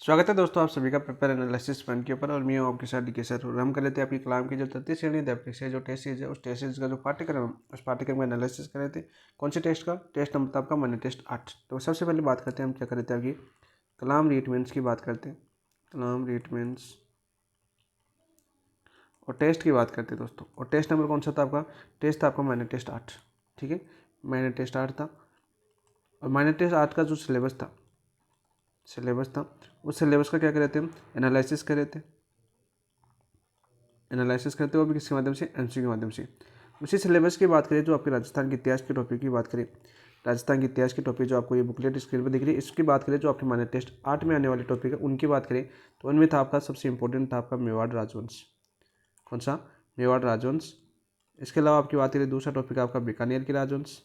स्वागत है दोस्तों आप सभी का पेपर एनालिसिस पॉइंट के ऊपर। और मैं हूं आपके साथ डी के सर। और हम कर लेते हैं आपकी कलाम की जो 33 श्रेणी अध्यापक से जो टेस्ट सीरीज है उस टेस्ट सीरीज का जो पाठ्यक्रम है उस पाठ्यक्रम का एनालिसिस कर रहे थे। कौन से टेस्ट का? टेस्ट नंबर था आपका मनी टेस्ट 8। तो सबसे पहले बात करते हैं हम क्या कर रहे थे, आपकी कलाम रीटमेंट्स की बात करते हैं। कलाम रीटमेंट्स और टेस्ट की बात करते हैं दोस्तों। और टेस्ट नंबर कौन सा था आपका? टेस्ट था आपका मनी टेस्ट 8। ठीक है, मनी टेस्ट 8 था। और मनी टेस्ट 8 का जो सिलेबस था उस सिलेबस का क्या कर रहे थे हम? एनालिसिस कर रहे थे। एनालिसिस करते हो अभी किसके माध्यम से? एमसीक्यू के माध्यम से। उसी सिलेबस की बात करें जो आपके राजस्थान के इतिहास के टॉपिक की बात करें, राजस्थान के इतिहास की टॉपिक जो आपको ये बुकलेट स्क्रीन पर दिख रही है इसकी बात करें, जो आपके माने टेस्ट 8 में आने वाले टॉपिक है उनकी बात करें तो उनमें था आपका सबसे इंपॉर्टेंट था आपका मेवाड़ राजवंश। कौन सा? मेवाड़ राजवंश। इसके अलावा आपकी बात करें दूसरा टॉपिक आपका बीकानेर की राजवंश।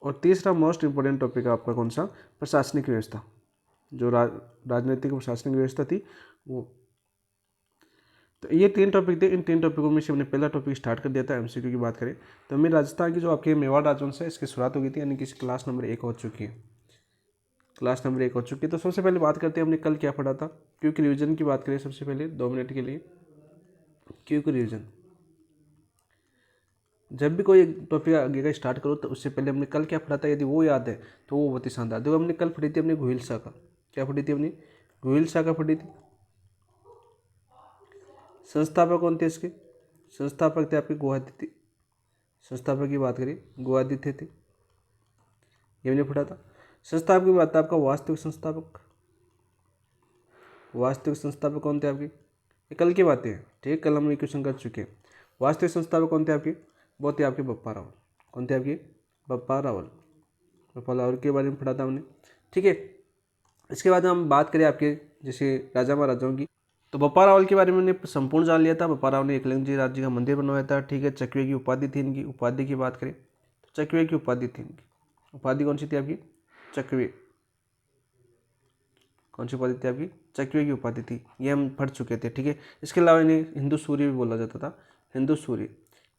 और तीसरा मोस्ट इंपॉर्टेंट टॉपिक आपका कौन सा? प्रशासनिक व्यवस्था। जो राजनीतिक प्रशासनिक व्यवस्था थी वो। तो ये 3 टॉपिक थे। इन 3 टॉपिकों में से हमने पहला टॉपिक स्टार्ट कर दिया था। एमसीक्यू की बात करें तो हमें राजस्थान की जो आपके मेवाड़ राजवंश है इसकी शुरुआत हो गई थी, यानी कि क्लास नंबर 1 हो चुकी है। क्लास नंबर 1 हो चुकी है। तो सबसे पहले बात करते हैं हमने कल क्या पढ़ा था। क्विक रिवीजन की बात करें सबसे पहले 2 मिनट के लिए। क्विक रिवीजन, जब भी कोई टॉपिक आगे का स्टार्ट करो तो उससे पहले हमने कल क्या पढ़ा था, यदि वो याद है तो वो बहुत ही शानदार। देखो हमने कल पढ़ी थी अपनी घुइल शाखा। क्या पढ़ी थी अपनी? घुइल शाखा पढ़ी थी। संस्थापक कौन थे इसके? संस्थापक थे आपके गुवाहाटी। संस्थापक की बात करें गुवाहाटी थे, ये हमने पढ़ा था। संस्थापक की बात था आपका वास्तविक संस्थापक। वास्तविक संस्थापक कौन थे आपके? ये कल की बातें हैं, ठीक है, कल हम ये क्वेश्चन कर चुके हैं। वास्तविक संस्थापक कौन थे आपके? वो थे आपके बप्पा रावल। कौन थे आपके? बप्पा रावल। बप्पा रावल के बारे में पढ़ा था हमने, ठीक है। इसके बाद हम बात करें आपके जैसे राजा महाराजाओं की, तो बप्पा रावल के बारे में हमने संपूर्ण जान लिया था। बप्पा रावल ने एकलिंग जी राज्य का मंदिर बनवाया था, ठीक है। चकवे की उपाधि थी इनकी। उपाधि की बात करें तो चकवे की उपाधि थी इनकी। उपाधि कौन सी थी आपकी? चकवे। कौन सी उपाधि थी आपकी? चकवे की उपाधि थी, ये हम पढ़ चुके थे, ठीक है। इसके अलावा इन्हें हिंदू सूर्य भी बोला जाता था, हिंदू सूर्य।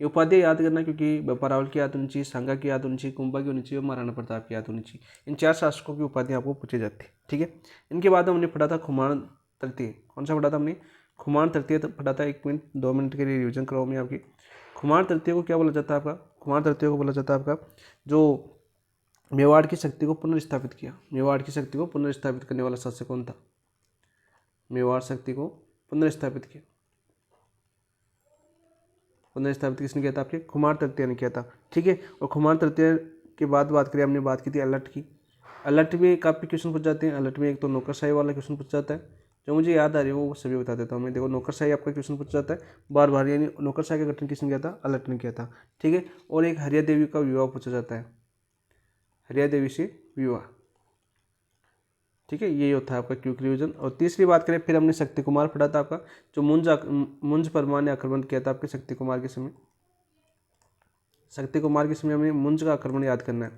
ये उपाधि याद करना, क्योंकि बप्पा रावल की याद होनी चाहिए, सांगा की याद होनी चाहिए, कुंभा की होनी चाहिए और महाराणा प्रताप की याद होनी चाहिए। इन 4 शासकों की उपाधि आपको पूछी जाती है, ठीक है। इनके बाद हमने पढ़ा था खुमान तृतीय। कौन सा पढ़ा था हमने? खुमान तृतीय पढ़ा था। 1 मिनट 2 मिनट के लिए रिविजन कराओ मैं आपकी। खुमान तृतीय को क्या बोला जाता है आपका? खुमान तृतीय को बोला जाता है आपका जो मेवाड़ की शक्ति को पुनर्स्थापित किया। मेवाड़ की शक्ति को पुनर्स्थापित करने वाला शासक कौन था? मेवाड़ शक्ति को पुनर्स्थापित किया। पुनर्स्थापित किसने किया था? आपके खुमार तृतीय ने किया था, ठीक है। और खुमार तृतीय के बाद बात करें, हमने बात की थी अलर्ट की। अलर्ट में काफ़ी क्वेश्चन पूछ जाते हैं। अलर्ट में एक तो नौकरशाही वाला क्वेश्चन पूछ जाता है, जो मुझे याद आ रही है वो सभी बता देता हूँ मैं। देखो नौकरशाही आपका क्वेश्चन पूछ जाता है बार बार, यानी नौकरशाही का गठन किसने किया था? अलर्ट ने किया था, ठीक है। और एक हरिया देवी का विवाह पूछा जाता है, हरिया देवी से विवाह, ठीक है। ये होता है आपका क्विक रिवीजन। और तीसरी बात करें फिर हमने शक्ति कुमार पढ़ा था आपका, जो मुंज परमार ने आक्रमण किया था आपके शक्ति कुमार के समय। शक्ति कुमार के समय हमें मुंज का आक्रमण याद करना है।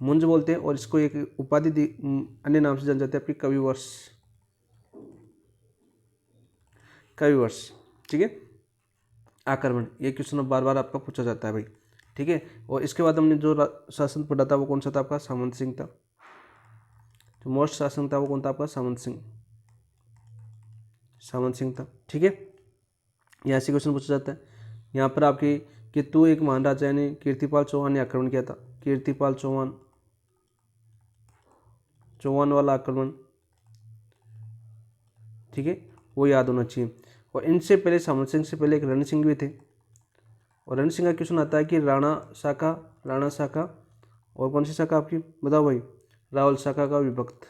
मुंज बोलते हैं और इसको एक उपाधि दी अन्य नाम से जान जाते हैं आपकी कविवर्ष। कविवर्ष, ठीक है। आक्रमण, ये क्वेश्चन बार बार आपका पूछा जाता है भाई, ठीक है। और इसके बाद हमने जो शासन पढ़ा था वो कौन सा था आपका? सामंत सिंह था। जो मोस्ट शासन था वो कौन था आपका? सामंत सिंह। सामंत सिंह था, ठीक है। यहाँ से क्वेश्चन पूछा जाता है यहाँ पर आपकी कि तू एक महान राजा यानी कीर्तिपाल चौहान ने आक्रमण किया था। कीर्तिपाल चौहान, चौहान वाला आक्रमण, ठीक है, वो याद होना चाहिए। और इनसे पहले सामंत सिंह से पहले एक रण सिंह भी थे। और रण सिंह का क्वेश्चन आता है कि राणा शाखा, राणा शाखा और कौन सी शाखा आपकी बताओ भाई? रावल शाखा का विभक्त,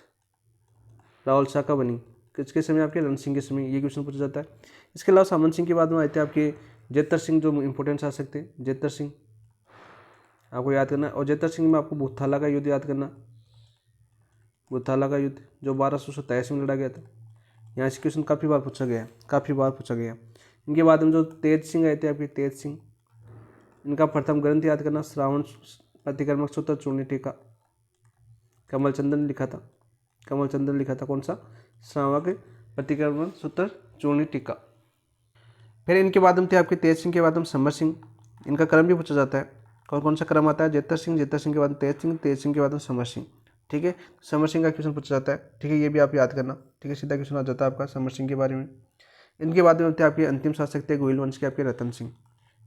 रावल शाखा बनी किसके समय? आपके रण सिंह के समय। ये क्वेश्चन पूछा जाता है। इसके अलावा सामंत सिंह के बाद में आए थे आपके जेतर सिंह, जो इंपॉर्टेंट शासक थे। जेतर सिंह आपको याद करना है। और जेतर सिंह में आपको भूतथाला का युद्ध याद करना। भूतथाला का युद्ध जो 1227 में लड़ा गया था। यहाँ से क्वेश्चन काफ़ी बार पूछा गया, काफ़ी बार पूछा गया। इनके बाद में जो तेज सिंह आए थे आपके, तेज सिंह, इनका प्रथम ग्रंथ याद करना श्रावण प्रतिक्रमक सूत्र चूर्ण टीका। कमलचंद्र ने लिखा था, कमलचंद्र ने लिखा था। कौन सा? श्रावक प्रतिक्रमण सूत्र चूर्ण टीका। फिर इनके बाद में थे आपके तेज सिंह के बाद में समर सिंह। इनका क्रम भी पूछा जाता है, कौन कौन सा क्रम आता है? जेतर सिंह, जेतर सिंह के बाद तेज सिंह, तेज सिंह के बाद में समर सिंह। ठीक है। समर सिंह का क्वेश्चन पूछा जाता है, ठीक है, ये भी आप याद करना, ठीक है, सीधा क्वेश्चन आ जाता है आपका समर सिंह के बारे में। इनके बाद में होते हैं आपके अंतिम शासक थे गोहिल वंश के आपके रतन सिंह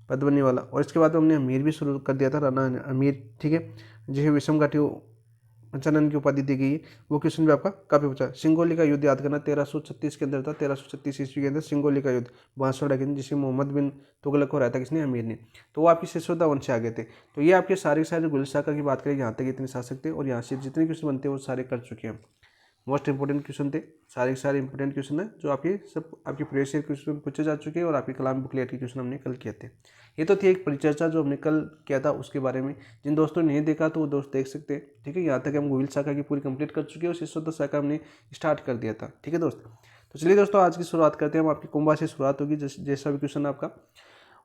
पद्मनी वाला, और इसके बाद हमने अमीर भी शुरू कर दिया था, राणा अमीर, ठीक है, जिसे विषम घाटी पंचानन की उपाधि दी गई है। वो क्वेश्चन भी आपका काफी पूछा। सिंगोली का युद्ध याद करना 1336 के अंदर था, 1336 ईस्वी के अंदर सिंगोली का युद्ध बांसवाड़ा के अंदर, जिसे मोहम्मद बिन तुगलक को हराया था किसने, अमीर ने। तो वो आपके सिसोदा वंश से आ गए थे। तो ये आपके सारे गुल शाखा की बात करें यहाँ तक इतने शासक थे, और यहाँ से जितने क्वेश्चन बनते हैं वो सारे कर चुके हैं। मोस्ट इंपोर्टेंट क्वेश्चन थे, सारे के सारे इंपोर्टेंट क्वेश्चन है जो आपके सब आपके प्रीवियस ईयर क्वेश्चन पूछे जा चुके हैं, और आपके कलाम बुकलेट के क्वेश्चन हमने कल किए थे। ये तो थी एक परिचर्चा जो हमने कल किया था उसके बारे में। जिन दोस्तों ने नहीं देखा तो वो दोस्त देख सकते हैं, ठीक है। यहाँ तक हम गोविल शाखा की पूरी कंप्लीट कर चुके हैं, और शिष्योत्तर शाखा हमने स्टार्ट कर दिया था, ठीक है दोस्त। तो चलिए दोस्तों आज की शुरुआत करते हैं हम। आपकी कुंभा से शुरुआत होगी, जैसा भी क्वेश्चन आपका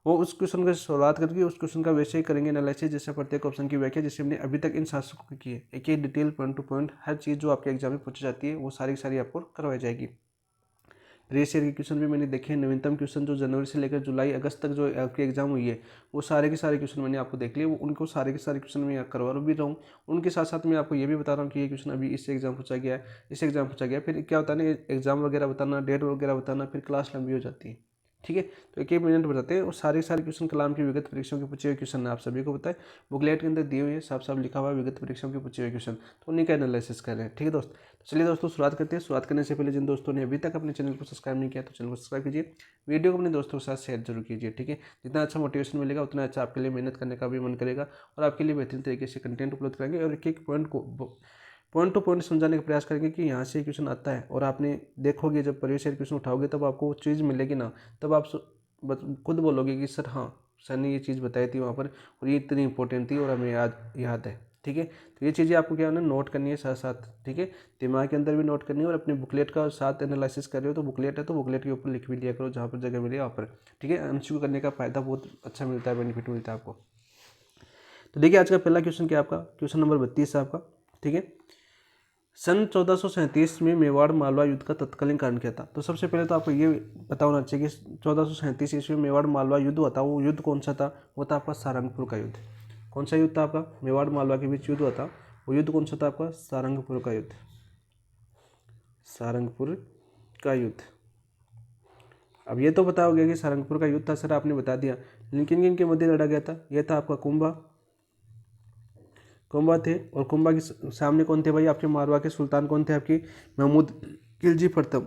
वो उस क्वेश्चन की शुरुआत करके उस क्वेश्चन का वैसे ही करेंगे एनालिसिस, जैसे प्रत्येक ऑप्शन की व्याख्या जैसे हमने अभी तक इन शासकों की है। एक एक डिटेल पॉइंट टू पॉइंट हर चीज़ जो आपके एग्जाम में पूछी जाती है वो सारी सारी आपको करवाई जाएगी। प्रीवियस ईयर के क्वेश्चन भी मैंने देखे हैं, नवीनतम क्वेश्चन जो जनवरी से लेकर जुलाई अगस्त तक जो आपकी एग्जाम हुई है वो सारे के सारे क्वेश्चन मैंने आपको देख लिए, वो उनको सारे के सारे क्वेश्चन मैं करवा भी रहा हूँ। उनके साथ साथ मैं आपको ये भी बता रहा हूँ कि ये क्वेश्चन अभी इससे एग्जाम पूछा गया है, इससे एग्जाम पूछा गया है। फिर क्या होता है ना, एग्जाम वगैरह बताना, डेट वगैरह बताना, फिर क्लास लंबी हो जाती है, ठीक है। तो एक एक मिनट बताते हैं, और सारे क्वेश्चन कलाम की विगत परीक्षाओं के पूछे हुए क्वेश्चन आप सभी को बताए, बुकलेट के अंदर दिए हुए साफ साफ लिखा हुआ विगत परीक्षाओं के पूछे हुए क्वेश्चन, तो उन्हीं का एनालिसिस कर रहे हैं, ठीक है दोस्त। तो चलिए दोस्तों शुरुआत करते हैं। शुरुआत करने से पहले जिन दोस्तों ने अभी तक अपने चैनल को सब्सक्राइब नहीं किया तो चैनल को सब्सक्राइब कीजिए, वीडियो को अपने दोस्तों के साथ शेयर जरूर कीजिए, ठीक है। जितना अच्छा मोटिवेशन मिलेगा उतना अच्छा आपके लिए मेहनत करने का भी मन करेगा, और आपके लिए बेहतरीन तरीके से कंटेंट उपलब्ध कराएंगे, और एक एक पॉइंट को पॉइंट टू पॉइंट समझाने का प्रयास करेंगे कि यहाँ से क्वेश्चन आता है, और आपने देखोगे जब प्रीवियस ईयर क्वेश्चन उठाओगे तब आपको वो चीज़ मिलेगी ना, तब आप खुद बोलोगे कि सर हाँ सर ने ये चीज़ बताई थी वहाँ पर, और ये इतनी इंपॉर्टेंट थी और हमें याद है, ठीक है। तो ये चीज़ें आपको क्या है ना नोट करनी है साथ साथ, ठीक है, दिमाग के अंदर भी नोट करनी है, और अपने बुकलेट का साथ एनालिसिस कर रहे हो तो बुकलेट है तो बुकलेट के ऊपर लिख भी लिया करो जहाँ पर जगह मिले वहाँ पर, ठीक है। एमसीक्यू करने का फायदा बहुत अच्छा मिलता है, बेनिफिट मिलता है आपको। तो देखिए आज का पहला क्वेश्चन क्या आपका, क्वेश्चन नंबर 32 है आपका, ठीक है। सन 1437 में मेवाड़ मालवा युद्ध का तत्कालीन कारण क्या था। तो सबसे पहले तो आपको ये पता होना चाहिए कि 1437 ईस्वी में मेवाड़ मालवा युद्ध हुआ था, वो युद्ध कौन सा था, वो था आपका सारंगपुर का युद्ध। कौन सा युद्ध था आपका, मेवाड़ मालवा के बीच युद्ध हुआ था, वो युद्ध कौन सा था आपका, सारंगपुर का युद्ध, सारंगपुर का युद्ध। अब ये तो पता हो गया कि सारंगपुर का युद्ध था सर, आपने बता दिया, लेकिन किन के मध्य लड़ा गया था, यह था आपका कुंभा थे, और कुंभा के सामने कौन थे भाई, आपके मारवा के सुल्तान कौन थे, आपकी महमूद खिलजी प्रथम।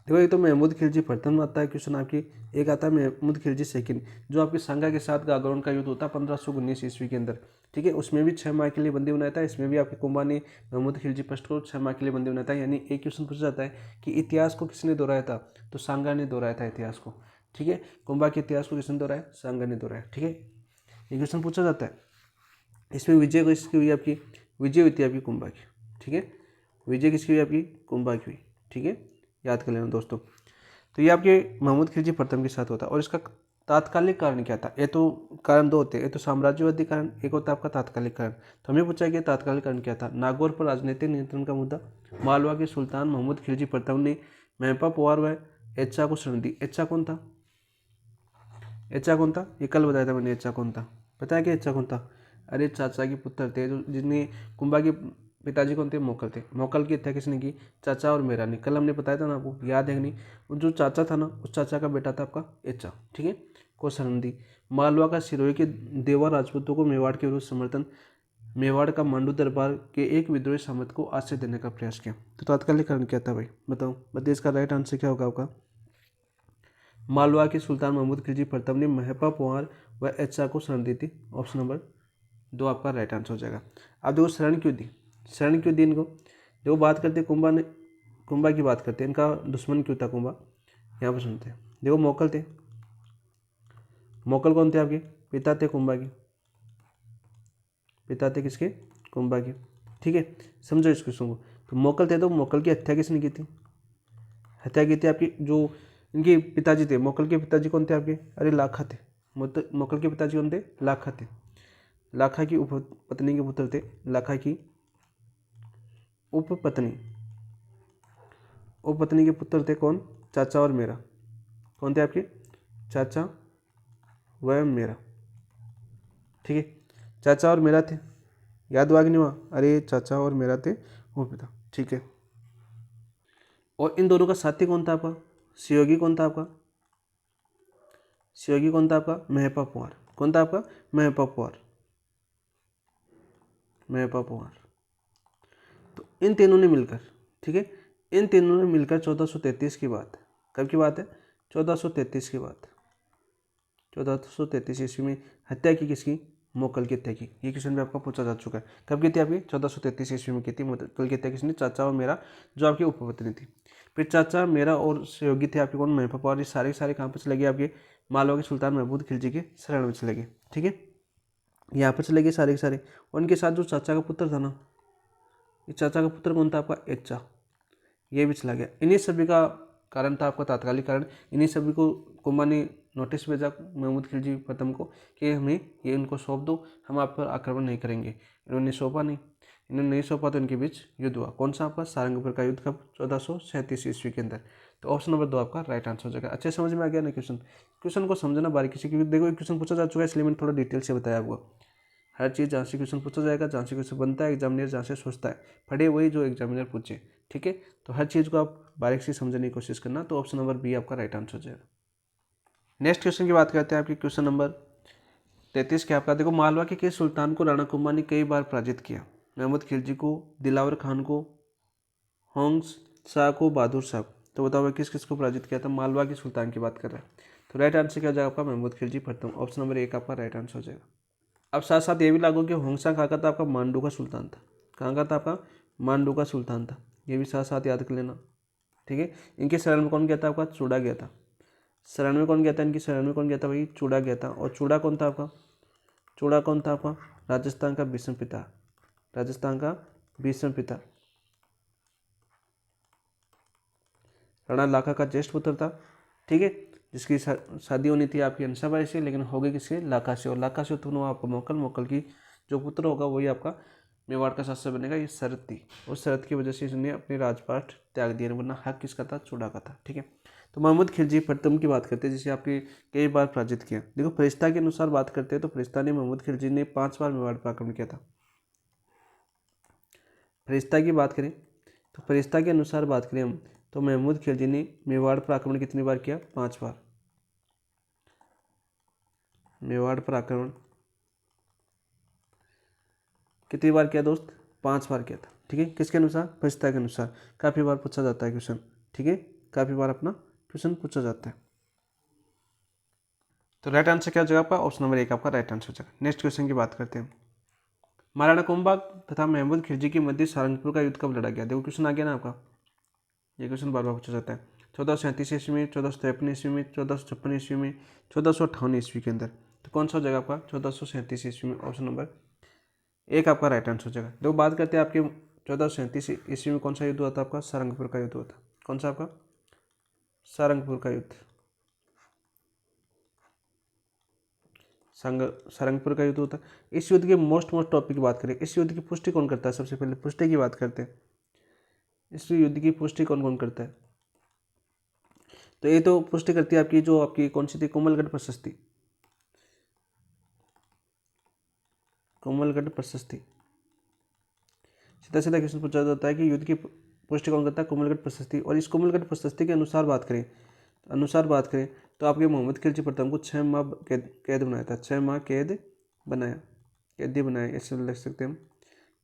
देखो ये तो महमूद खिलजी प्रथम आता है क्वेश्चन आपकी, एक आता है महमूद खिलजी सेकंड, जो आपके संगा के साथ गागरोन का युद्ध होता है 1519 ईस्वी के अंदर, ठीक है। उसमें भी 6 माह के लिए बंदी बनाया था, इसमें भी आपके कुंभा ने महमूद खिलजी फर्स्ट को 6 माह के लिए बंदी बनाया था। यानी एक क्वेश्चन पूछा जाता है कि इतिहास को किसने दोहराया था, तो सांगा ने दोहराया था इतिहास को, ठीक है। कुंभा के इतिहास को किसने दोहराया, सांगा ने दोहराया, ठीक है। ये क्वेश्चन पूछा जाता है। इसमें विजय किसकी हुई आपकी, विजय हुई थी आपकी कुंभा की, ठीक है। विजय किसकी हुई आपकी, कुंभा की हुई, ठीक है, याद कर लेना दोस्तों। तो ये आपके महमूद खिलजी प्रथम के साथ होता है, और इसका तात्कालिक कारण क्या था। ये तो कारण दो होते हैं, ये तो साम्राज्यवादी कारण, एक होता है आपका तात्कालिक कारण। तो हमें पूछा गया तात्कालिक कारण क्या था, नागौर पर राजनीतिक नियंत्रण का मुद्दा, मालवा के सुल्तान महमूद खिलजी प्रथम ने मेहपा पुआर व एच्चा को शरण दी। एच्चा कौन था, एच्चा कौन था, ये कल बताया था मैंने, एच्चा कौन था, पता है क्या एच्चा कौन था, अरे चाचा के पुत्र थे, जो जिनने कुंभा के पिताजी कौन थे, मोकल थे। मोकल की हत्या किसने की, चाचा और मेरा ने, कल हमने बताया था ना आपको, याद है नहीं। वो जो चाचा था ना उस चाचा का बेटा था आपका एच्चा, ठीक है, को शरण दी। मालवा का सिरोही के देवा राजपूतों को मेवाड़ के विरुद्ध समर्थन, मेवाड़ का मांडू दरबार के एक विद्रोही सामंत को आश्रय देने का प्रयास किया। तो तात्कालिक कारण क्या था भाई, बताओ बताइए, इसका राइट आंसर क्या होगा आपका, मालवा के सुल्तान महमूद खिलजी प्रथम ने महपा पुआर व एच्चा को शरण दी थी। ऑप्शन नंबर 2 आपका राइट आंसर हो जाएगा। अब देखो शरण क्यों दी, शरण क्यों दी इनको, देखो बात करते हैं कुंभा की बात करते हैं, इनका दुश्मन क्यों था कुंभा, यहाँ पर सुनते हैं। देखो मोकल थे, मोकल कौन थे आपके, पिता थे कुंभा के, पिता थे किसके, कुंभा के, ठीक है। समझो इस क्वेश्चन को। तो मोकल थे, तो मोकल की हत्या किसने की थी, हत्या की थी आपकी जो इनके पिताजी थे। मोकल के पिताजी कौन थे आपके, अरे लाखा थे। मोकल के पिताजी कौन थे, लाखा थे। लाखा की उपपत्नी के पुत्र थे, लाखा की उपपत्नी, उपपत्नी के पुत्र थे कौन, चाचा और मेरा। कौन थे आपके, चाचा व मेरा, ठीक है, चाचा और मेरा थे, याद हुआ कि नहीं हुआ? अरे चाचा और मेरा थे वो पिता, ठीक है। और इन दोनों का साथी कौन था आपका? सहयोगी कौन था आपका? सहयोगी कौन था आपका? मेहपा पुआर। कौन था आपका? मेहपा पुआर, मेहपा पुआर। तो इन तीनों ने मिलकर, ठीक है, इन तीनों ने मिलकर 1433 की बात है, कब की बात है? 1433 की बात है। 1433 ईस्वी में हत्या की किसकी? मोकल की हत्या की। ये क्वेश्चन भी आपका पूछा जा चुका है। कब की थी आपकी? 1433 ईस्वी में की थी। मोकल की हत्या किसने? चाचा और मेरा, जो आपकी उपपत्नी थी। फिर चाचा मेरा और सहयोगी थे आपके कौन? मेहपा पुआर। ये सारे कहाँ पर चले गए? आपके मालवा के सुल्तान महमूद खिलजी के शरण में चले गए, ठीक है। यहाँ पर चले गए सारे के सारे। उनके साथ जो चाचा का पुत्र था ना, ये चाचा का पुत्र कौन था आपका? एच्चा, ये भी चला गया। इन्हीं सभी का कारण था आपका तात्कालिक कारण। इन्हीं सभी को कुंभा ने नोटिस भेजा महमूद खिलजी प्रथम को कि हमें ये इनको सौंप दो, हम आप पर आक्रमण नहीं करेंगे। इन्होंने सौंपा नहीं। इन्होंने नहीं सौंपा तो इनके बीच युद्ध हुआ। कौन सा आपका? सारंगपुर का युद्ध। कब? 1437 ईस्वी के अंदर। तो ऑप्शन नंबर 2 आपका राइट आंसर हो जाएगा। अच्छे समझ में आ गया ना क्वेश्चन? क्वेश्चन को समझना बारीकी से, क्योंकि देखो एक क्वेश्चन पूछा जा चुका है, इसलिए मैंने थोड़ा डिटेल से बताया आपको। हर चीज़ जहाँ से क्वेश्चन पूछा जाएगा, जहाँ से क्वेश्चन बनता है, एग्जामिनर जहाँ से सोचता है, पढ़े वही जो एग्जामिनर पूछे, ठीक है। तो हर चीज़ को आप बारीक से समझने की कोशिश करना। तो ऑप्शन नंबर बी आपका राइट आंसर हो जाएगा। नेक्स्ट क्वेश्चन की बात करते हैं आपकी क्वेश्चन नंबर 33 के आपका। देखो, मालवा के किस सुल्तान को राणा कुंभा ने कई बार पराजित किया? महमूद खिलजी को, दिलावर खान को, होंग्स शाह को, बहादुर शाह को। तो बताओ किस किस को पराजित किया था? मालवा के सुल्तान की बात कर रहे हैं। तो राइट आंसर क्या हो जाएगा आपका? महमूद खिलजी प्रथम। ऑप्शन नंबर 1 आपका राइट आंसर हो जाएगा। अब साथ साथ ये भी लागू कि होंगसा कहाँ का था आपका? मांडू का सुल्तान था। कहाँ का था आपका? मांडू का सुल्तान था। ये भी साथ साथ याद कर लेना, ठीक है। इनके शरण में कौन गया था आपका? चूड़ा गया था। शरण में कौन गया था? इनकी शरण में कौन गया था भाई? चूड़ा गया था। और चूड़ा कौन था आपका? चूड़ा कौन था आपका? राजस्थान का भीष्म पिता। राजस्थान का भीष्म पिता, राणा लाखा का ज्येष्ठ पुत्र था, ठीक है। जिसकी शादी होनी थी आपकी अंसाबाई से, लेकिन हो गई किससे? लाखा से। और लाखा से उत्पन्न हुआ आपका मोकल। मोकल की जो पुत्र होगा वही आपका मेवाड़ का शासक बनेगा। ये शरत थी। उस शरत की वजह से इसने अपने राजपाट त्याग दिया, वरना हक किसका था? चूड़ा का था, ठीक है। तो महमूद खिलजी प्रथम की बात करते हैं, जिसे आपके कई बार पराजित किया। देखो, फरिश्ता के अनुसार बात करते हैं तो फरिश्ता ने महमूद खिलजी ने 5 बार मेवाड़ पर आक्रमण किया था। फरिश्ता की बात करें तो फरिश्ता के अनुसार बात करें हम, तो महमूद खिलजी ने मेवाड़ पर आक्रमण कितनी बार किया? 5 बार। मेवाड़ पर आक्रमण कितनी बार किया दोस्त? 5 बार किया था, ठीक है। किसके अनुसार? फरिश्ता के अनुसार। काफ़ी बार पूछा जाता है क्वेश्चन, ठीक है। काफ़ी बार अपना क्वेश्चन पूछा जाता है। तो राइट आंसर क्या हो जाएगा आपका? ऑप्शन नंबर 1 आपका राइट आंसर हो जाएगा। नेक्स्ट क्वेश्चन की बात करते हैं। महाराणा कुंभा तथा महमूद खिलजी के मध्य सारंगपुर का युद्ध कब लड़ा गया? देखो क्वेश्चन आ गया ना आपका। ये क्वेश्चन बार बार पूछा जाता है। 1437 ईस्वी में, 1453 ईस्वी में, 1456 ईस्वी में, 1458 ईस्वी के अंदर। तो कौन सा हो जाएगा आपका? 1437 ईस्वी में। ऑप्शन नंबर 1 आपका राइट आंसर हो जाएगा। देखो, बात करते हैं आपके 1437 ईस्वी में कौन सा युद्ध हुआ था आपका? सारंगपुर का युद्ध हुआ था। कौन सा आपका? सारंगपुर का युद्ध। सारंगपुर का युद्ध होता है। इस युद्ध के मोस्ट टॉपिक की बात करें, इस युद्ध की पुष्टि कौन करता है? सबसे पहले पुष्टि की बात करते हैं। इस युद्ध की पुष्टि कौन कौन करता है? तो ये तो पुष्टि करती है आपकी जो आपकी कौन सी थी? कोमलगढ़ प्रशस्ति। कोमलगढ़ प्रशस्ति। सीधा सीधा क्वेश्चन पूछा जाता है कि युद्ध की पुष्टि कौन करता है? कोमलगढ़ प्रशस्ति। और इस कोमलगढ़ प्रशस्ति के अनुसार बात करें तो आपके मोहम्मद खिलजी प्रथम को 6 माह कैद बनाया था। 6 माह कैद बनाया, कैदी बनाया, ऐसे लिख सकते हैं हम।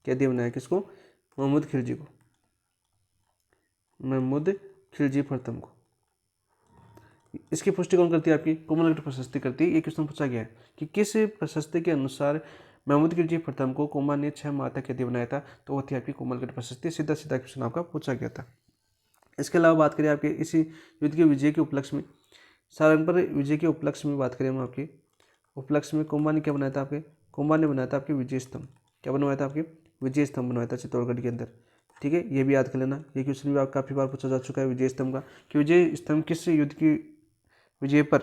कैदी बनाया किसको? मोहम्मद खिलजी को। महमूद खिलजी प्रथम को। इसकी पुष्टि कौन करती है? आपकी कोमलगढ़ प्रशस्ति करती है। ये क्वेश्चन पूछा गया है कि किस प्रशस्ति के अनुसार महमूद खिलजी प्रथम को कुंभा ने 6 माह तक कैदी बनाया था? तो वो थी आपकी कोमलगढ़ प्रशस्ति। सीधा सीधा क्वेश्चन आपका पूछा गया था। इसके अलावा बात करें आपके इसी युद्ध के विजय के उपलक्ष्य में, सारंगपुर विजय के उपलक्ष्य में बात करें हम आपके उपलक्ष्य में कुंभा ने क्या बनाया था? आपके कुंभा ने बनाया था आपके विजय स्तंभ। क्या बनवाया था? आपके विजय स्तंभ बनवाया था चित्तौड़गढ़ के अंदर, ठीक है। ये भी याद कर लेना। ये क्वेश्चन भी काफ़ी बार पूछा जा चुका है विजय स्तंभ का, कि विजय स्तंभ किस युद्ध की विजय पर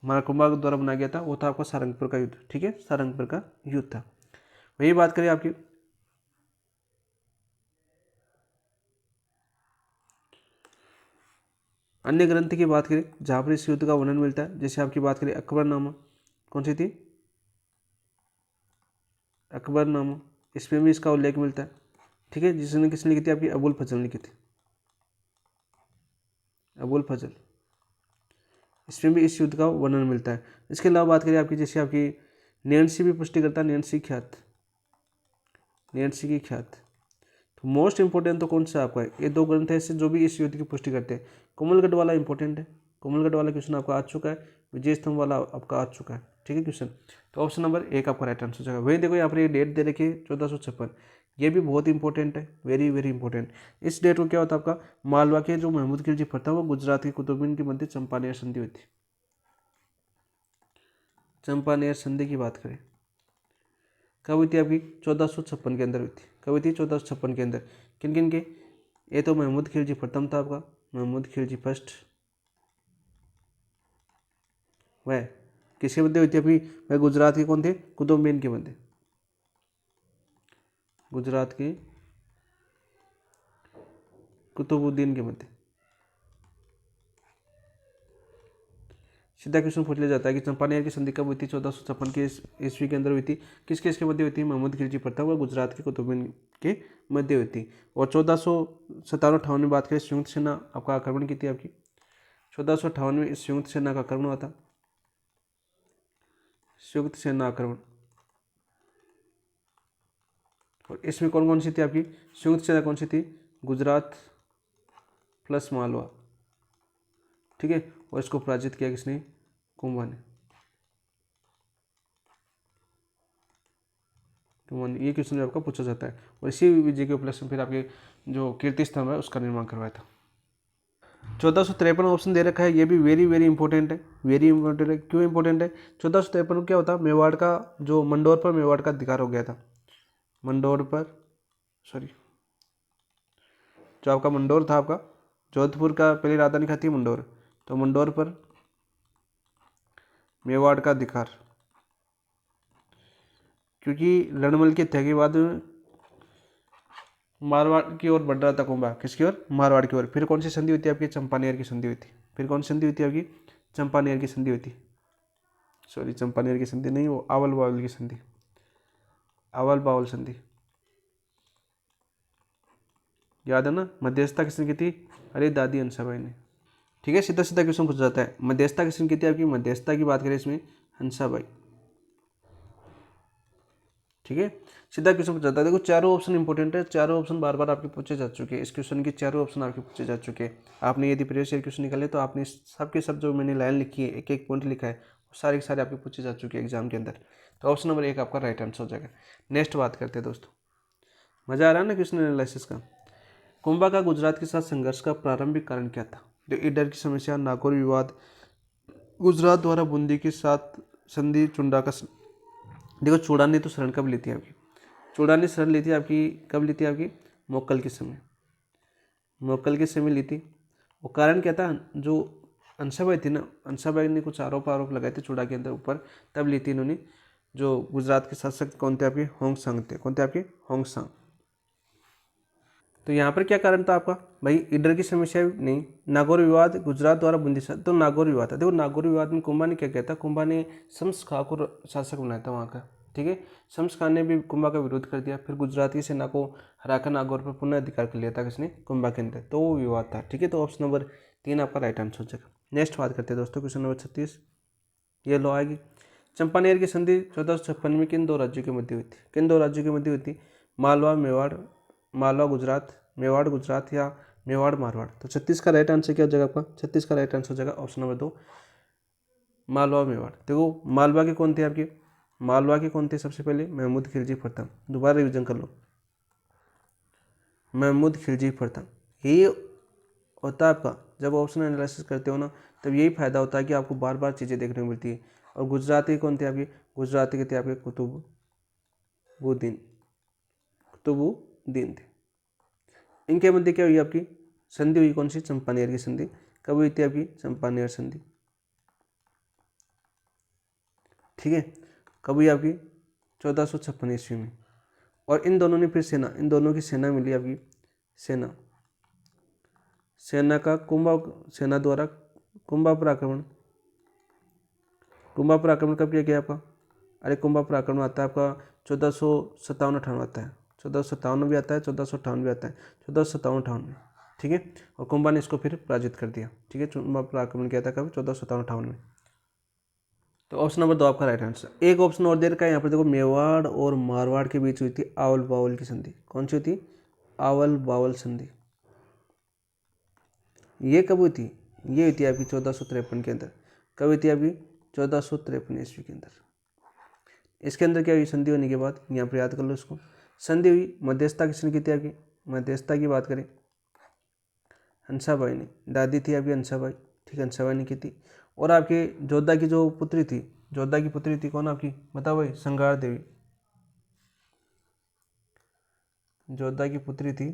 हमारा कुंभा द्वारा बनाया गया था? वो था आपका सारंगपुर का युद्ध, ठीक है। सारंगपुर का युद्ध था। वही बात करें आपकी अन्य ग्रंथ की बात करें जहाँ पर इस युद्ध का वर्णन मिलता है, जैसे आपकी बात करें अकबरनामा। कौन सी थी? अकबरनामा। इसमें भी इसका उल्लेख मिलता है, ठीक है, जिसने किसने लिखी थी आपकी अबुल फजल ने लिखी थी, अबुल फजल। इसमें भी इस युद्ध का वर्णन मिलता है। इसके अलावा बात करें आपकी, जैसे आपकी नैन्सी भी पुष्टि करता है, नैन्सी ख्यात, नैन्सी की ख्यात। तो मोस्ट इंपॉर्टेंट तो कौन सा आपका है, ये दो ग्रंथ है ऐसे जो भी इस युद्ध की पुष्टि करते हैं। कोमलगढ़ वाला इंपॉर्टेंट है, कोमलगढ़ वाला क्वेश्चन आपका आ चुका है, विजय स्तंभ वाला आपका आ चुका है, ठीक है क्वेश्चन। तो ऑप्शन नंबर 1 आपका राइट आंसर हो जाएगा। वही देखो यहाँ पर ये डेट दे रखी है 1456, ये भी बहुत इंपॉर्टेंट है, वेरी वेरी इंपॉर्टेंट। इस डेट को क्या होता है आपका, मालवा के जो महमूद खिलजी फतह वो गुजरात के कुतुबुद्दीन के मध्य चंपानेर संधि हुई थी। चंपानेर संधि की बात करें कब हुई थी आपकी, 1456 के अंदर हुई थी। कब हुई थी, 1456 के अंदर। किन किन के, ये तो महमूद खिलजी प्रथम था आपका, महमूद खिलजी फर्स्ट, वह किसके मध्य हुई थी आपकी, वह गुजरात के कौन थे, कुतुबुद्दीन के मध्य, गुजरात के कुतुबुद्दीन के मध्य। सीधा क्वेश्चन पूछ लिया जाता है कि चंपानेर की संधि कब हुई थी, 1456 की ईस्वी के अंदर हुई थी। किसके इसके मध्य हुई थी, महमूद खिलजी प्रथम व गुजरात के कुतुबुद्दीन के मध्य हुई थी। और 1457-58 में बात करें, संयुक्त सेना आपका आक्रमण की थी आपकी, 1458 में इस संयुक्त सेना का आक्रमण हुआ था, संयुक्त सेना आक्रमण। और इसमें कौन कौन सी थी आपकी संयुक्त सेना, कौन सी थी, गुजरात प्लस मालवा, ठीक है। और इसको पराजित किया किसने, कुंभा ने। ये क्वेश्चन आपका पूछा जाता है। और इसी विजय के उपलक्ष्य में फिर आपके जो कीर्ति स्तंभ है उसका निर्माण करवाया था। 1453 ऑप्शन दे रखा है, ये भी वेरी वेरी इंपॉर्टेंट है, वेरी इंपॉर्टेंट है। क्यों इंपॉर्टेंट है, 1453 में क्या होता, मेवाड़ का जो मंडोर पर मेवाड़ का अधिकार हो गया था, मंडोर पर, सॉरी, जो आपका मंडोर था आपका, जोधपुर का पहली राजधानी क्या थी, मंडोर, तो मंडोर पर मेवाड़ का अधिकार, क्योंकि रणमल की हत्या के बाद मारवाड़ की ओर बढ़ रहा था कुंभा, किसकी ओर, मारवाड़ की ओर। फिर कौन सी संधि हुई थी आपकी, चंपानेर की संधि हुई थी। फिर कौन सी संधि हुई थी आपकी, चंपानेर की संधि हुई थी, सॉरी चंपानेर की संधि नहीं, वो आवल बावल की संधि, आवल बावल संधि, याद है ना। मध्यस्थता किसने की थी, अरे दादी हंसाबाई ने, ठीक है। सीधा सीधा क्वेश्चन पूछा जाता है, मध्यस्थता किसने की थी आपकी, मध्यस्थता की बात करें इसमें हंसाबाई, ठीक है। सीधा क्वेश्चन पूछा जाता है। देखो चारों ऑप्शन इंपॉर्टेंट है, चारों ऑप्शन बार बार आपके पूछे जा चुके हैं, इस क्वेश्चन के चारों ऑप्शन आपके पूछे जा चुके हैं। आपने यदि प्रीवियस ईयर क्वेश्चन निकाले तो आपने सब के सब जो मैंने लाइन लिखी है, एक एक पॉइंट लिखा है, वो सारे के सारे आपके पूछे जा चुके हैं एग्जाम के अंदर। तो ऑप्शन नंबर 1 आपका राइट आंसर हो जाएगा। नेक्स्ट बात करते हैं दोस्तों, मजा आ रहा है ना क्वेश्चन एनालिसिस का। कुंभा का गुजरात के साथ संघर्ष का प्रारंभिक कारण क्या था, जो ईडर की समस्या, नागौर विवाद, गुजरात द्वारा बूंदी के साथ संधि, चुंडा का देखो चूड़ा ने तो शरण कब ली थी आपकी, चूड़ा ने शरण ली थी आपकी, कब ली थी आपकी, मोक्कल के समय, मोक्कल के समय ली थी। वो कारण क्या था, जो अंसाबाई थी ना, अंसाबाई ने कुछ आरोप लगाए थे चूड़ा के अंदर ऊपर, तब ली थी इन्होंने। जो गुजरात के शासक कौन थे आपके, होंगसांग थे, कौन थे आपके, होंगसांग। तो यहाँ पर क्या कारण था आपका भाई, ईडर की समस्या नहीं, नागौर विवाद, गुजरात द्वारा बूंदी, तो नागौर विवाद था। देखो नागौर विवाद में कुंभा ने क्या किया था, कुंभा ने शम्स खां को शासक बनाया था वहाँ का, ठीक है। शम्स खान ने भी कुंभा का विरोध कर दिया, फिर गुजरात की सेना को हराकर नागौर पर पुनः अधिकार कर लिया था किसने, कुंभा के अंदर, तो वो विवाद था, ठीक है। तो ऑप्शन नंबर 3 आपका राइट आंसर हो जाएगा। नेक्स्ट बात करते हैं दोस्तों, क्वेश्चन नंबर 36, ये लो आएगी। चंपानेर की संधि 1456 में किन दो राज्यों के मध्य हुई थी, किन दो राज्यों के मध्य हुई थी, मालवा मेवाड़, मालवा गुजरात, मेवाड़ गुजरात, या मेवाड़ मारवाड़। तो 36 का राइट आंसर क्या हो जाएगा आपका, 36 का राइट आंसर हो जाएगा ऑप्शन नंबर 2, मालवा मेवाड़। देखो मालवा के कौन थे आपके, मालवा के कौन थे सबसे पहले, महमूद खिलजी प्रथम, दोबारा रिविजन कर लो, महमूद खिलजी प्रथम। यही होता है आपका, जब ऑप्शन एनालिसिस करते हो ना, तब यही फायदा होता है कि आपको बार बार चीज़ें देखने को मिलती है। और गुजराती कौन थे आपके, गुजराती के थे आपके कुतुबुद्दीन, कुतुबुद्दीन थे। इनके मध्य क्या हुई आपकी संधि हुई, कौन सी, चंपानेर की संधि। कब हुई थी आपकी, चंपानेर संधि, ठीक है। कब हुई आपकी, 1456 ईस्वी में। और इन दोनों ने फिर सेना, इन दोनों की सेना मिली आपकी, सेना, सेना का कुंभा, सेना द्वारा कुंभा पर आक्रमण, कुंभा पर आक्रमण कब किया गया आपका, अरे कुंभा पर आक्रमण आता है आपका 1457-58 आता है, 1457 भी आता है, 1458 भी आता है, 1457-58 ठीक है। और कुंभा ने इसको फिर पराजित कर दिया, ठीक है। कुंभा पर आक्रमण किया था कभी 1457-58 में। तो ऑप्शन नंबर 2 आपका राइट आंसर। एक ऑप्शन और दे रखा है यहाँ पर देखो, मेवाड़ और मारवाड़ के बीच हुई थी आवल बावल की संधि। कौन सी हुई थी? आवल बावल संधि। ये कब हुई थी? ये हुई थी आपकी 1453 के अंदर। कब हुई थी आपकी? 1453 ईस्वी के अंदर। इसके अंदर क्या हुई? संधि होने के बाद यहाँ पर याद कर लो इसको। संधि हुई, मध्यस्थता किसने की थी आपकी? मध्यस्थता की बात करें हंसाबाई ने, दादी थी आपकी हंसाबाई, ठीक है, हंसाबाई ने की थी। और आपके जोधा की जो पुत्री थी, जोधा की पुत्री थी कौन आपकी? बताओ भाई। संगार देवी। जोधा की पुत्री थी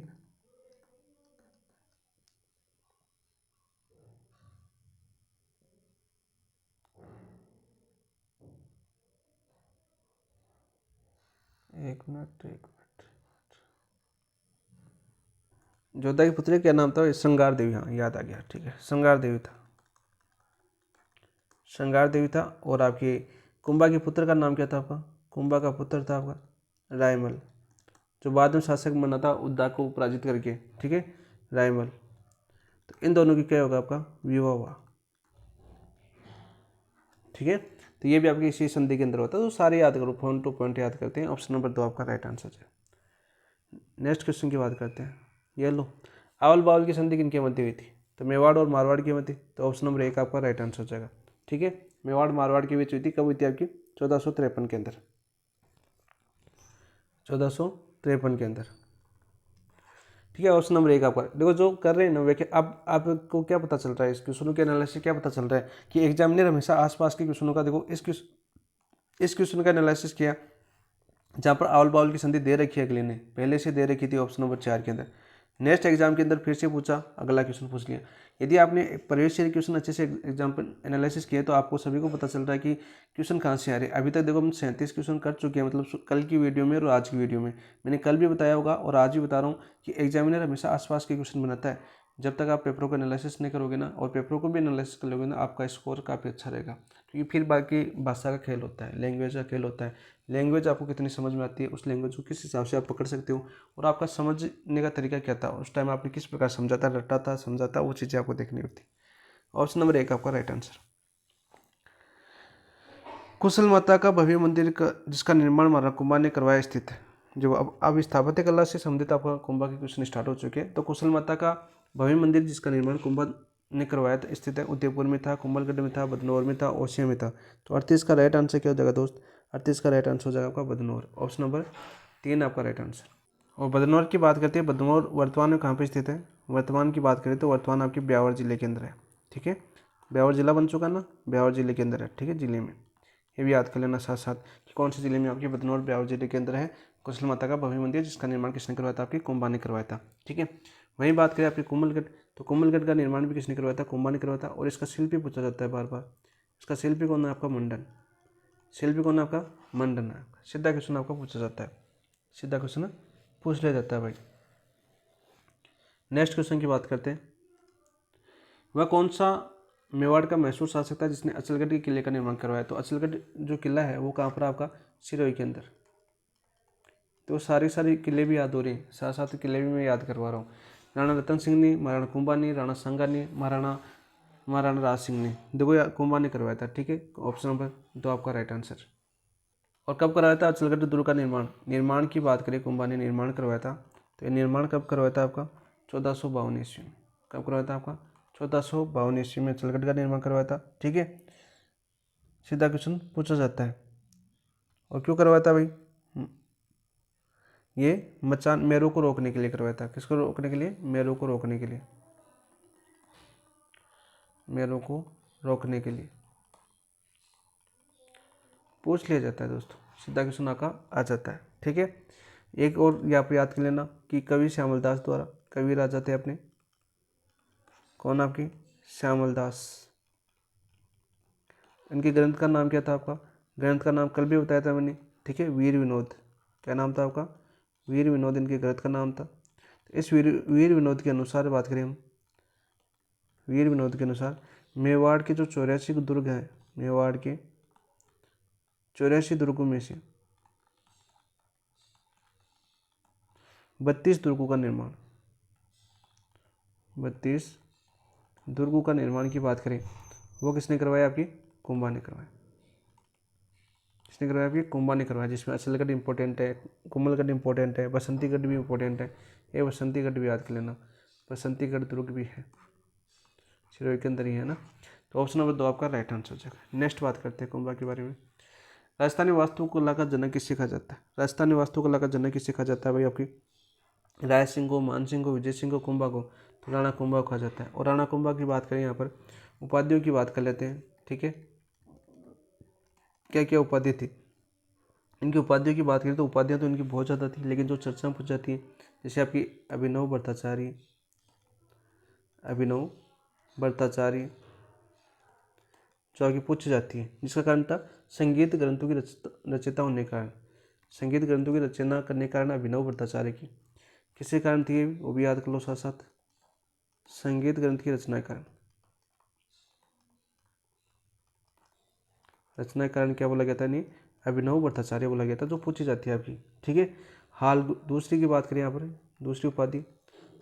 एक मिनट। जोधा की पुत्री क्या नाम था? संगार देवी, हाँ याद आ गया, ठीक है, संगार देवी था, संगार देवी था। और आपके कुंभा के पुत्र का नाम क्या था आपका? कुंभा का पुत्र था आपका रायमल, जो बाद में शासक बना था उद्दा को पराजित करके, ठीक है, रायमल। तो इन दोनों की क्या होगा? आपका विवाह हुआ, ठीक है। तो ये भी आपकी इसी संधि के अंदर होता है। तो सारे याद करो, पॉइंट टू पॉइंट याद करते हैं। ऑप्शन नंबर 2 आपका राइट आंसर है। नेक्स्ट क्वेश्चन की बात करते हैं। ये लो, आवल बावल की संधि किनके मध्य हुई थी? तो मेवाड़ और मारवाड़ के मध्य। तो ऑप्शन नंबर 1 आपका राइट आंसर हो जाएगा, ठीक है। मेवाड़ मारवाड़ के बीच हुई थी। कब हुई थी आपकी? 1453 के अंदर, 1453 के अंदर, ठीक है। ऑप्शन नंबर 1 आपका। देखो जो कर रहे हैं ना वे, अब आपको क्या पता चल रहा है इस क्वेश्चनों के एनालिसिस क्या पता चल रहा है कि एग्जामिनर हमेशा आसपास के क्वेश्चनों का, देखो इस क्वेश्चन का एनालिसिस किया जहाँ पर आवल बावल की संधि दे रखी है, अगले ने पहले से दे रखी थी ऑप्शन नंबर 4 के अंदर। नेक्स्ट एग्जाम के अंदर फिर से पूछा, अगला क्वेश्चन पूछ लिया। यदि आपने प्रीवियस ईयर क्वेश्चन अच्छे से एग्जाम्पल एनालिसिस किए तो आपको सभी को पता चल रहा है कि क्वेश्चन कहाँ से आ रहे हैं। अभी तक देखो हम 37 क्वेश्चन कर चुके हैं, मतलब कल की वीडियो में और आज की वीडियो में। मैंने कल भी बताया होगा और आज भी बता रहा हूँ कि एग्जामिनर हमेशा आसपास के क्वेश्चन बनाता है। जब तक आप पेपरों को एनालिसिस नहीं करोगे ना, और पेपरों को भी एनालिसिस कर लोगे ना, आपका स्कोर काफ़ी अच्छा रहेगा। क्योंकि फिर बाकी भाषा का खेल होता है, लैंग्वेज का खेल होता है। लैंग्वेज आपको कितनी समझ में आती है, उस लैंग्वेज को किस हिसाब से आप पकड़ सकते हो, और आपका समझने का तरीका क्या था, उस टाइम आपने किस प्रकार समझा था, रटा था, समझा था, वो चीज़ें आपको देखनी होती। ऑप्शन नंबर 1 आपका राइट आंसर। कुशल माता का भव्य मंदिर का जिसका निर्माण महाराणा कुंभा ने करवाया स्थित है। जो अब स्थापत्य कला से संबंधित आपका कुंभा के क्वेश्चन स्टार्ट हो चुके हैं। तो कुशल माता का भव्य मंदिर जिसका निर्माण कुंभा ने करवाया था स्थित है, उदयपुर में था, कुंभलगढ़ में था, बदनौर में था, ओसिया में था। तो 38 का राइट आंसर क्या हो जाएगा दोस्त? 38 का राइट आंसर हो जाएगा आपका बदनौर। ऑप्शन नंबर 3 आपका राइट आंसर। और बदनौर की बात करते हैं, बदनौर वर्तमान में कहाँ पे स्थित है? वर्तमान की बात करें तो वर्तमान आपके ब्यावर जिले के अंदर है, ठीक है। ब्यावर जिला बन चुका ना, ब्यावर जिले के अंदर है, ठीक है, जिले में। ये भी याद कर लेना साथ साथ कि कौन से जिले में आपके बदनौर ब्यावर जिले के अंदर है कुशल माता का भव्य मंदिर जिसका निर्माण किसने करवाया था? आपकी कुंभा ने करवाया था, ठीक है। वहीं बात करें आपकी कुंभलगढ़, तो कुंभलगढ़ का निर्माण भी किसने करवाया था? कुंभा ने करवाया था। और इसका शिल्पी पूछा जाता है बार बार। इसका शिल्पी कौन है? आपका मंडन। शिल्पी कौन है आपका? मंडन है। सीधा क्वेश्चन आपका पूछा जाता है, सीधा क्वेश्चन पूछ लिया जाता है भाई। नेक्स्ट क्वेश्चन की बात करते हैं। वह कौन सा मेवाड़ का मैसूर शासक था जिसने अचलगढ़ के किले का निर्माण करवाया? तो अचलगढ़ जो किला है वो कहाँ पर? आपका सिरोही के अंदर। तो सारी किले भी याद हो रही हैं, साथ साथ किले भी मैं याद करवा रहा हूँ। राणा रतन सिंह ने, महाराणा कुंभा ने, राणा सांगा ने, महाराणा राज सिंह ने, देखो कुंभा ने करवाया था, ठीक है। ऑप्शन नंबर 2 आपका राइट आंसर। और कब करवाया था अचलगढ़ दुर्ग का निर्माण की बात करें, कुंभा ने निर्माण करवाया था। तो ये निर्माण कब करवाया था आपका? 1452 ईस्वी में। कब करवाया था आपका? 1452 ईस्वी में अचलगढ़ का निर्माण करवाया था, ठीक है। सीधा क्वेश्चन पूछा जाता है। और क्यों करवाया था भाई? ये मचान मेरू को रोकने के लिए करवाया था। किसको रोकने के लिए? मेरू को रोकने के लिए, मेरू को रोकने के लिए पूछ लिया जाता है दोस्तों। सीधा क्वेश्चन आपका आ जाता है, ठीक है। एक और यहाँ पे याद कर लेना कि कवि श्यामल दास द्वारा, कवि राजा थे अपने, कौन आपकी? श्यामल दास। इनके ग्रंथ का नाम क्या था आपका? ग्रंथ का नाम कल भी बताया था मैंने, ठीक है, वीर विनोद। क्या नाम था आपका? वीर विनोद इनके ग्रंथ का नाम था। तो इस वीर विनोद के अनुसार बात करें हम, वीर विनोद के अनुसार मेवाड़ के जो 84 दुर्ग हैं, मेवाड़ के 84 दुर्गों में से 32 दुर्गों का निर्माण, 32 दुर्गों का निर्माण की बात करें वो किसने करवाया? आपकी कुंभा ने करवाया। किसने करवाया? आपकी कुंभा ने करवाया, जिसमें अचलगढ़ इंपॉर्टेंट है, कुंभलगढ़ इंपॉर्टेंट है, बसंतीगढ़ भी इंपॉर्टेंट है। ये बसंतीगढ़ भी याद कर लेना, बसंतीगढ़ दुर्ग भी है, सिरोही के अंदर ही है ना। तो ऑप्शन नंबर 2 आपका राइट आंसर हो जाएगा। नेक्स्ट बात करते हैं कुंभा के बारे में। राजस्थानी वास्तुकला का जनक किसे कहा जाता है? राजस्थानी वास्तुकला का जनक किसे कहा जाता है भाई? आपकी राय सिंह को, मान सिंह को, विजय सिंह को, कुंभा को, तो राणा कुंभा को कहा जाता है। और राणा कुंभा की बात करें यहाँ पर उपाधियों की बात कर लेते हैं, ठीक है। क्या क्या उपाधि थी? इनकी उपाधियों की बात करें तो उपाधियाँ तो इनकी बहुत ज़्यादा थी, लेकिन जो चर्चा में पूछ जाती है जैसे आपकी अभिनव भट्टाचार्य, अभिनव भट्टाचार्य जो आपकी पूछ जाती है, जिसका कारण था संगीत ग्रंथों की रचयिता होने के कारण, संगीत ग्रंथों की रचना करने के कारण अभिनव भट्टाचार्य की किसके कारण थी? वो भी याद कर लो साथ साथ, संगीत ग्रंथ की रचना के कारण। रचना के कारण क्या बोला गया था? नहीं, अभिनव भट्टाचार्य बोला गया था, जो पूछी जाती है आपकी, ठीक है। हाल दूसरी की बात करें यहाँ पर, दूसरी उपाधि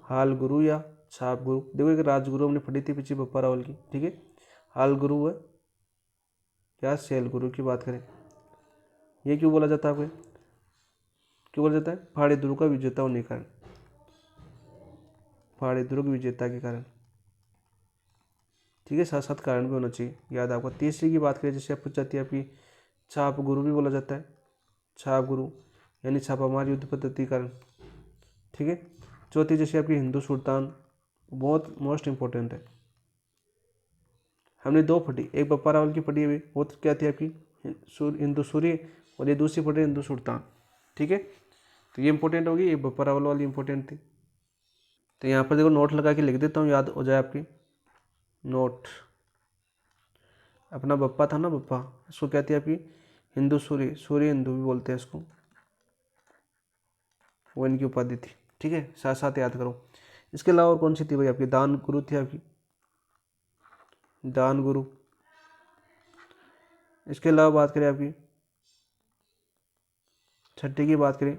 हाल गुरु या छाप गुरु। देखो एक राजगुरु हमने पढ़ी थी पीछे बप्पा रावल की, ठीक है। हाल गुरु है या शैल गुरु की बात करें, ये क्यों बोला जाता है आपको? क्यों बोला जाता है? पहाड़ी दुर्ग का विजेता होने के कारण, पहाड़ी दुर्ग विजेता के कारण, ठीक है। साथ साथ कारण भी होना चाहिए याद आपको। तीसरी की बात करें जैसे आप पूछ जाती है आपकी छाप गुरु भी बोला जाता है, छाप गुरु यानी छापामार युद्ध पद्धति के कारण, ठीक है। चौथी जैसे आपकी हिंदू सुल्तान, बहुत मोस्ट इंपॉर्टेंट है। हमने दो पढ़ी, एक बप्पा रावल की पढ़ी हुई, वो क्या थी आपकी हिंदू सूर्य, और ये दूसरी पढ़ी हिंदू सुल्तान, ठीक है। तो ये इंपॉर्टेंट होगी, ये बप्पा रावल वाली इंपॉर्टेंट थी। तो यहाँ पर देखो नोट लगा के लिख देता हूँ, याद हो जाए आपकी। नोट, अपना बप्पा था ना, बप्पा, इसको कहती है आपकी हिंदू सूर्य, सूर्य हिंदू भी बोलते हैं इसको, वो इनकी उपाधि थी, ठीक है। साथ साथ याद करो। इसके अलावा और कौन सी थी भाई? आपकी दान गुरु थी, आपकी दान गुरु। इसके अलावा बात करें आपकी छठी की बात करें,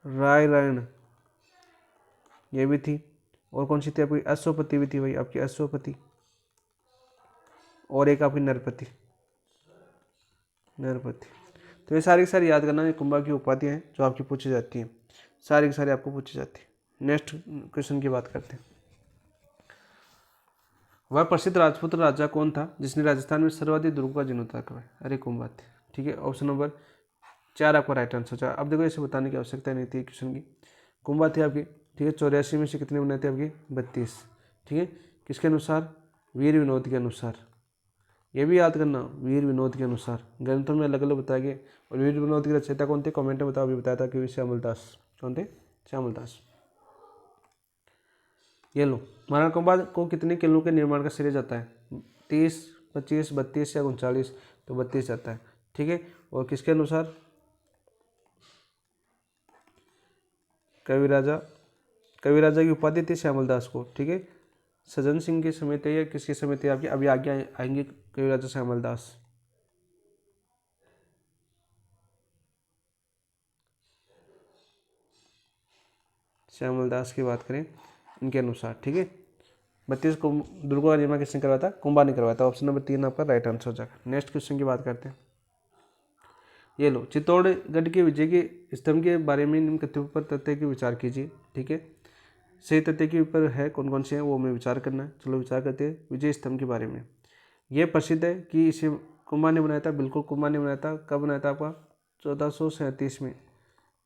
राय रायण, ये भी थी। और कौन सी थी आपकी? अश्वपति भी थी भाई, आपकी अश्वपति। और एक आपकी नरपति, नरपति। तो ये सारी की सारी याद करना, ये कुंभा की उपाधियाँ हैं जो आपकी पूछी जाती हैं, सारी की सारी आपको पूछी जाती है। नेक्स्ट क्वेश्चन की बात करते हैं। वह प्रसिद्ध राजपूत राजा कौन था जिसने राजस्थान में सर्वाधिक दुर्गों का जीर्णोद्धार करवाया? अरे कुंभा थे, ठीक है। ऑप्शन नंबर 4 आपका राइट आंसर है। अब देखो इसे बताने की आवश्यकता नहीं थी क्वेश्चन की। कुंभा थे आपकी, ठीक है। 84 में से कितने बने थे आपके? 32, ठीक है। किसके अनुसार? वीर विनोद के अनुसार। ये भी याद करना, वीर विनोद के अनुसार। ग्रंथों में अलग अलग बताया गया। और वीर विनोद के रचयिता कौन थे? कमेंट में बताओ। अभी बताया था कि श्यामल दास। कौन थे? श्यामल दास। ये लो, महाराणा कुंभा को कितने किलों के निर्माण का श्रेय जाता है? 30, 25, 32 या 39? तो 32 जाता है, ठीक है। और किसके अनुसार? कविराजा, कविराजा की उपाधि थी श्यामल दास को, ठीक है। सज्जन सिंह के समय थे या किसके समय थे आपके? अभी आगे आएंगे कविराजा श्यामल दास। श्यामल दास की बात करें इनके अनुसार, ठीक है। 32 को दुर्गों का निर्माण किसने करवाया था? कुंभा ने करवाया था। ऑप्शन नंबर 3 आपका राइट आंसर हो जाएगा। नेक्स्ट क्वेश्चन की बात करते हैं। ये लो, चित्तौड़गढ़ के विजय के स्तंभ के बारे में निम्न कथ्यों पर तथ्य की विचार कीजिए, ठीक है। सही तथ्य के ऊपर है कौन कौन से हैं वो हमें विचार करना है। चलो विचार करते हैं विजय स्तंभ के बारे में। यह प्रसिद्ध है कि इसे कुंभा ने बनाया था, बिल्कुल कुंभा ने बनाया था। कब बनाया था आपका? 1437 में।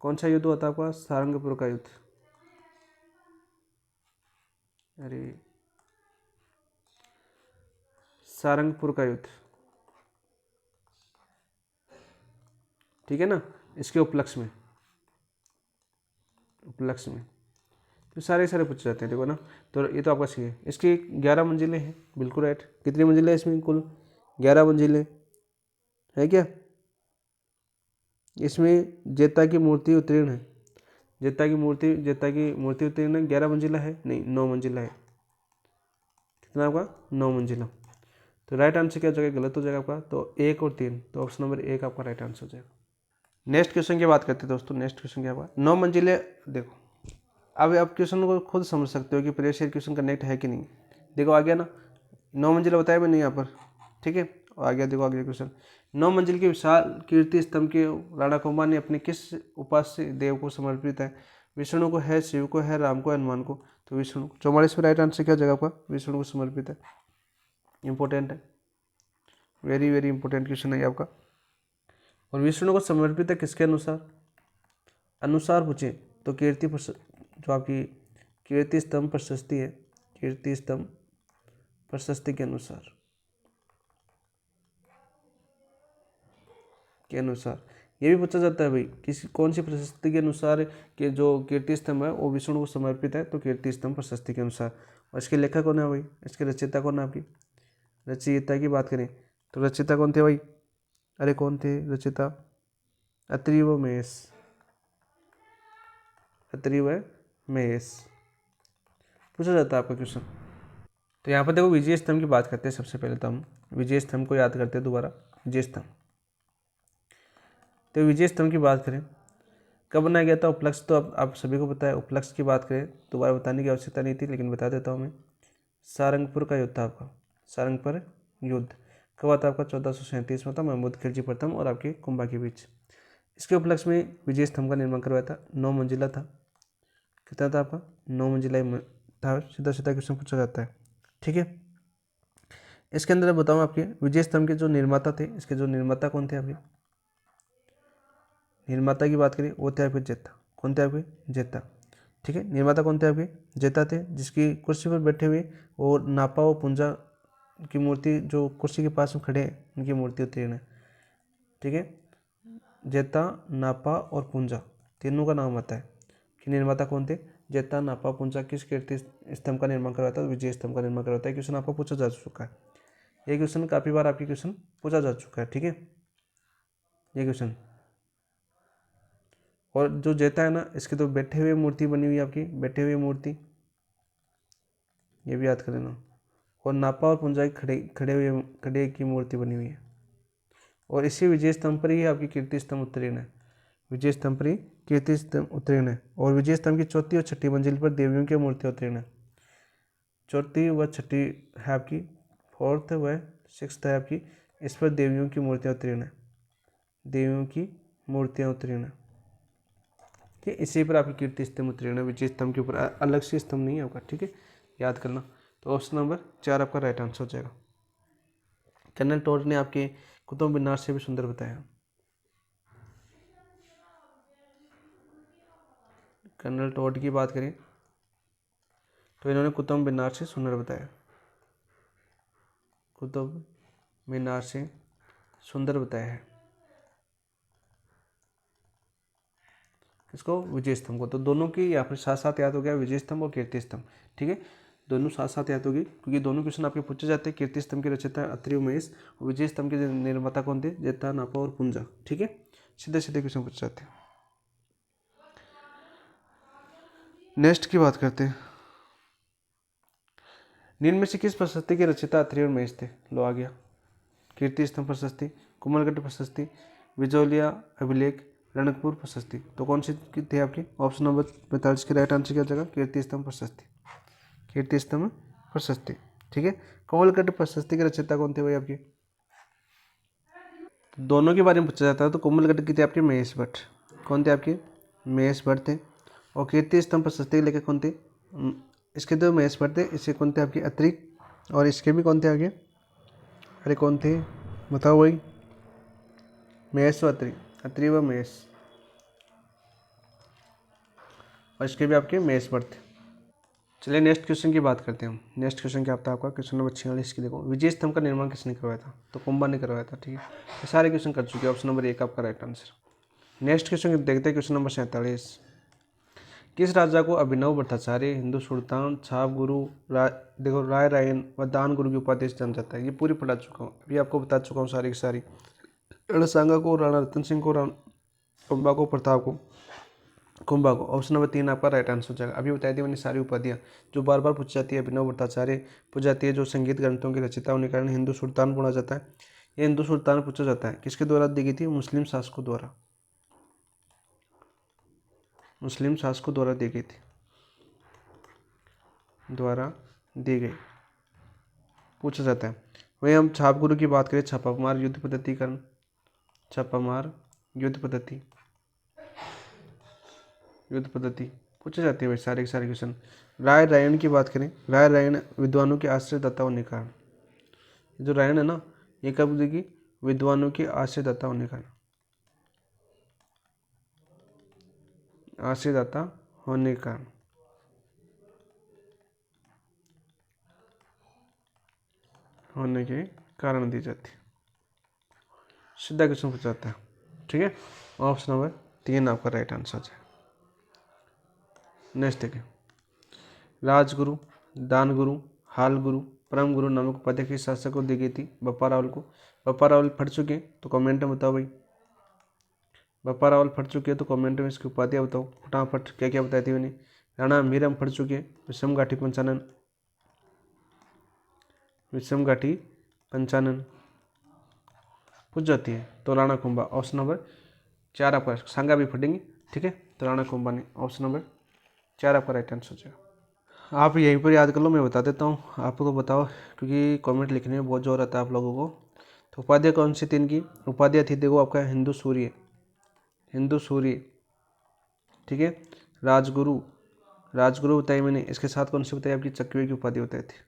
कौन सा युद्ध हुआ था आपका? सारंगपुर का युद्ध। अरे, सारंगपुर का युद्ध, ठीक है ना। इसके उपलक्ष्य में, उपलक्ष्य में तो सारे सारे पूछे जाते हैं, देखो ना। तो ये तो आपका सही है। इसकी 11 मंजिलें हैं, बिल्कुल राइट। कितनी मंजिलें हैं इसमें? कुल 11 मंजिलें है क्या? इसमें जेता की मूर्ति उत्तीर्ण है, जेता की मूर्ति उत्तीर्ण है। 11 मंजिला है? नहीं, 9 मंजिला है। कितना आपका? 9 मंजिला। तो राइट आंसर क्या हो जाएगा? गलत हो जाएगा आपका। तो 1 और 3, तो ऑप्शन नंबर 1 आपका राइट आंसर हो जाएगा। नेक्स्ट क्वेश्चन की बात करते हैं दोस्तों। नेक्स्ट क्वेश्चन क्या हुआ, 9 मंजिले, देखो अब आप क्वेश्चन को खुद समझ सकते हो कि प्रीवियस ईयर क्वेश्चन कनेक्ट है कि नहीं। देखो आ गया ना, 9 मंजिला बताया मैंने यहाँ पर, ठीक है। और आ गया देखो आगे क्वेश्चन, 9 मंजिल के विशाल कीर्ति स्तंभ के राणा कुंभा ने अपने किस उपास्य देव को समर्पित है। विष्णु को है, शिव को है, राम को है, हनुमान को। तो विष्णु। 44 में राइट आंसर क्या जगह का, विष्णु को समर्पित है। इंपॉर्टेंट है, वेरी वेरी इंपॉर्टेंट क्वेश्चन है ये आपका। और विष्णु को समर्पित है किसके अनुसार, अनुसार पूछे तो कीर्ति जो आपकी कीर्ति स्तंभ प्रशस्ति है, कीर्ति स्तंभ प्रशस्ति के अनुसार, के अनुसार। ये भी पूछा जाता है भाई, किसी कौन सी प्रशस्ति के अनुसार कि जो कीर्ति स्तंभ है वो विष्णु को समर्पित है, तो कीर्ति स्तंभ प्रशस्ति के अनुसार। और इसके लेखक कौन है भाई, इसके रचयिता कौन है आपकी, रचयिता की बात करें तो रचयिता कौन थे भाई, अरे कौन थे रचयिता, अत्रि व महेश, अत्रि व महेश पूछा जाता है आपका क्वेश्चन। तो यहाँ पर देखो विजय स्तंभ की बात करते हैं। सबसे पहले तो हम विजय स्तंभ को याद करते हैं दोबारा। विजय स्तंभ, तो विजय स्तंभ की बात करें कब बनाया गया था, उपलक्ष्य तो आप सभी को पता है। उपलक्ष्य की बात करें दोबारा बताने की आवश्यकता नहीं थी, लेकिन बता देता हूँ मैं। सारंगपुर का युद्ध था आपका, सारंगपुर युद्ध कब आता आपका, 1437 में था, महमूद खिलजी प्रथम और आपके कुंभा के बीच। इसके उपलक्ष्य में विजय स्तंभ का निर्माण करवाया था। 9 मंजिला था, कितना था आपका, 9 मंजिला था। सीधा सीधा क्वेश्चन पूछा जाता है, ठीक है। इसके अंदर बताऊँ आपके विजय स्तंभ के जो निर्माता थे, इसके जो निर्माता कौन थे आपके, निर्माता की बात करें वो थे आपके जेता। कौन थे आपके, जेता, ठीक है। निर्माता कौन थे आपके, जेता थे, जिसकी कुर्सी पर बैठे हुए और नापा व पुंजा की मूर्ति जो कुर्सी के पास में खड़े हैं उनकी मूर्ति उत्तीर्ण है, ठीक है। जेता, नापा और पुंजा तीनों का नाम आता है कि निर्माता कौन थे, जेता, नापा, पुंजा। किस कीर्ति स्तंभ का निर्माण करवाता है, विजय स्तंभ का निर्माण करवाता है। क्वेश्चन आपको पूछा जा चुका है, ये क्वेश्चन काफ़ी बार आपके क्वेश्चन पूछा जा चुका है, ठीक है, ये क्वेश्चन। और जो जेता है ना, इसके तो बैठे हुए मूर्ति बनी हुई है आपकी, बैठे हुए मूर्ति, ये भी याद कर लेना। और नापा और पुंजा की खड़े की मूर्ति बनी हुई है। और इसी विजय स्तंभ पर ही आपकी कीर्ति स्तंभ उत्तीर्ण है, विजय स्तंभ पर ही कीर्ति स्तंभ उत्तीर्ण है। और विजय स्तंभ की चौथी और छठी मंजिल पर देवियों की मूर्तियाँ उत्तीर्ण है। चौथी व छठी है आपकी, फोर्थ व सिक्स्थ है आपकी, इस पर देवियों की मूर्तियाँ उत्तीर्ण है, देवियों की मूर्तियाँ उत्तीर्ण है, ठीक है। इसी पर आपकी कीर्ति स्तंभ उत्तीर्ण है, विजय स्तंभ के ऊपर अलग से स्तंभ नहीं है आपका, ठीक है, याद करना। तो ऑप्शन नंबर 4 आपका राइट आंसर हो जाएगा। कर्नल टोड ने आपके कुतुब मीनार से भी सुंदर बताया, कर्नल टोड की बात करें तो इन्होंने कुतुब मीनार से सुंदर बताया, कुतुब मीनार से सुंदर बताया है किसको, विजय स्तंभ को। तो दोनों की यहाँ पर साथ साथ याद हो गया, विजय स्तंभ और कीर्ति स्तंभ, ठीक है, दोनों साथ साथ याद होगी, क्योंकि दोनों क्वेश्चन आपके पूछे जाते हैं। कीर्ति स्तंभ के रचयिता अत्रि उमेश, और विजय स्तंभ के निर्माता कौन थे, जेता, नापा और पुंजा, ठीक है। सीधे सीधे क्वेश्चन पूछे जाते हैं। नेक्स्ट की बात करते हैं, निम्न में से किस प्रशस्ति के रचयिता अत्रि और महेश थे। लो आ गया, कीर्ति स्तंभ प्रशस्ति, कोमलगढ़ प्रशस्ति, विजोलिया अभिलेख, रणकपुर प्रशस्ति। तो कौन सी थे आपकी, ऑप्शन नंबर 45 की राइट आंसर क्या जगह, कीर्ति स्तंभ प्रशस्ति, कीर्ति स्तंभ प्रशस्ति, ठीक है। कोमलगढ़ प्रशस्ति के रचयिता कौन थे भाई आपके, दोनों के बारे में पूछा जाता है। तो कोमलगढ़ की थे आपके महेश भट्ट, कौन थे आपके, महेश भट्ट थे। और कीर्ति स्तंभ प्रशस्ति के लेखक कौन थे, इसके तो महेश भट्ट थे, इसके कौन थे आपके अत्रि, और इसके भी कौन थे आगे, अरे कौन थे बताओ भाई, महेश व अत्रि, अत्रि व महेश, और इसके भी आपके महेश भट्ट थे। चलिए नेक्स्ट क्वेश्चन की बात करते हैं हम। नेक्स्ट क्वेश्चन क्या आता है आपका, क्वेश्चन नंबर 46 की देखो, विजय स्तंभ का निर्माण किसने करवाया था, तो कुंभा ने करवाया था, ठीक है। ये सारे क्वेश्चन कर चुके हैं, ऑप्शन नंबर 1 आपका राइट आंसर। नेक्स्ट क्वेश्चन देखते हैं, क्वेश्चन नंबर 47, किस राजा को अभिनव भट्टाचार्य, हिंदू सुल्तान, छाप गुरु, देखो राय रायन व दान गुरु की उपाधि से जाना जाता है। ये पूरी पढ़ा चुका हूँ, अभी आपको बता चुका हूँ सारी की सारी। रणसांगा को, राणा रतन सिंह को, कुंभा को, प्रताप को, कुंभा को। ऑप्शन नंबर 3 आपका राइट आंसर हो जाएगा। अभी बताई थी मैंने सारी उपाधियाँ जो बार बार पूछी जाती है। अभिनव भट्टाचार्य पूछी जाती है, जो संगीत ग्रंथों के रचयिता होने के कारण हिंदू सुल्तान बोला जाता है। ये हिंदू सुल्तान पूछा जाता है, किसके द्वारा दी गई थी, मुस्लिम शासकों द्वारा, मुस्लिम शासकों द्वारा दी गई थी, द्वारा दी गई, पूछा जाता है। वही हम छापगुरु की बात करें, छापामार युद्ध पद्धतिकरण, छापामार युद्ध पद्धति, युद्ध पद्धति पूछे जाती है भाई सारे के सारे क्वेश्चन। राय रायन की बात करें, राय रायन विद्वानों के आश्रयदाता होने के कारण, जो रायन है ना ये कब देगी, विद्वानों के आश्रयदाता होने के कारण, आश्रयदाता होने के कारण, होने के कारण दी जाती है। सीधा क्वेश्चन पूछा जाता है, ठीक है। ऑप्शन नंबर 3 आपका राइट आंसर है। नेक्स्ट देखिए, राजगुरु, दानगुरु, हालगुरु, परम गुरु नामक उपाधि किस शासक को दी गई थी, बप्पा रावल को। बप्पा रावल फट चुके हैं तो कमेंट में बताओ भाई, बप्पा रावल फट चुके हैं तो कमेंट में इसकी उपाधियाँ बताओ फटाफट, क्या क्या बताई थी मैंने। राणा मीरम फट चुके हैं, विषम घाटी पंचानन, विषम घाटी पंचानन पूछ जाती है तो राणा कुंभा। ऑप्शन नंबर 4 आपका, सांगा भी फटेंगे, ठीक है, तो राणा कुंभा ने ऑप्शन नंबर 4 आपका राइट आंसर हो जाएगा। आप यहीं पर याद कर लो, मैं बता देता हूँ आपको, तो बताओ क्योंकि कमेंट लिखने में बहुत जोर आता है आप लोगों को। तो उपाध्याय कौन सी 3 की उपाध्याय थी, देखो आपका हिंदू सूर्य, हिंदू सूर्य, ठीक है। राजगुरु, राजगुरु बताई मैंने, इसके साथ कौन सी बताई आपकी, चक्रव्यूह की उपाधि बताई थी।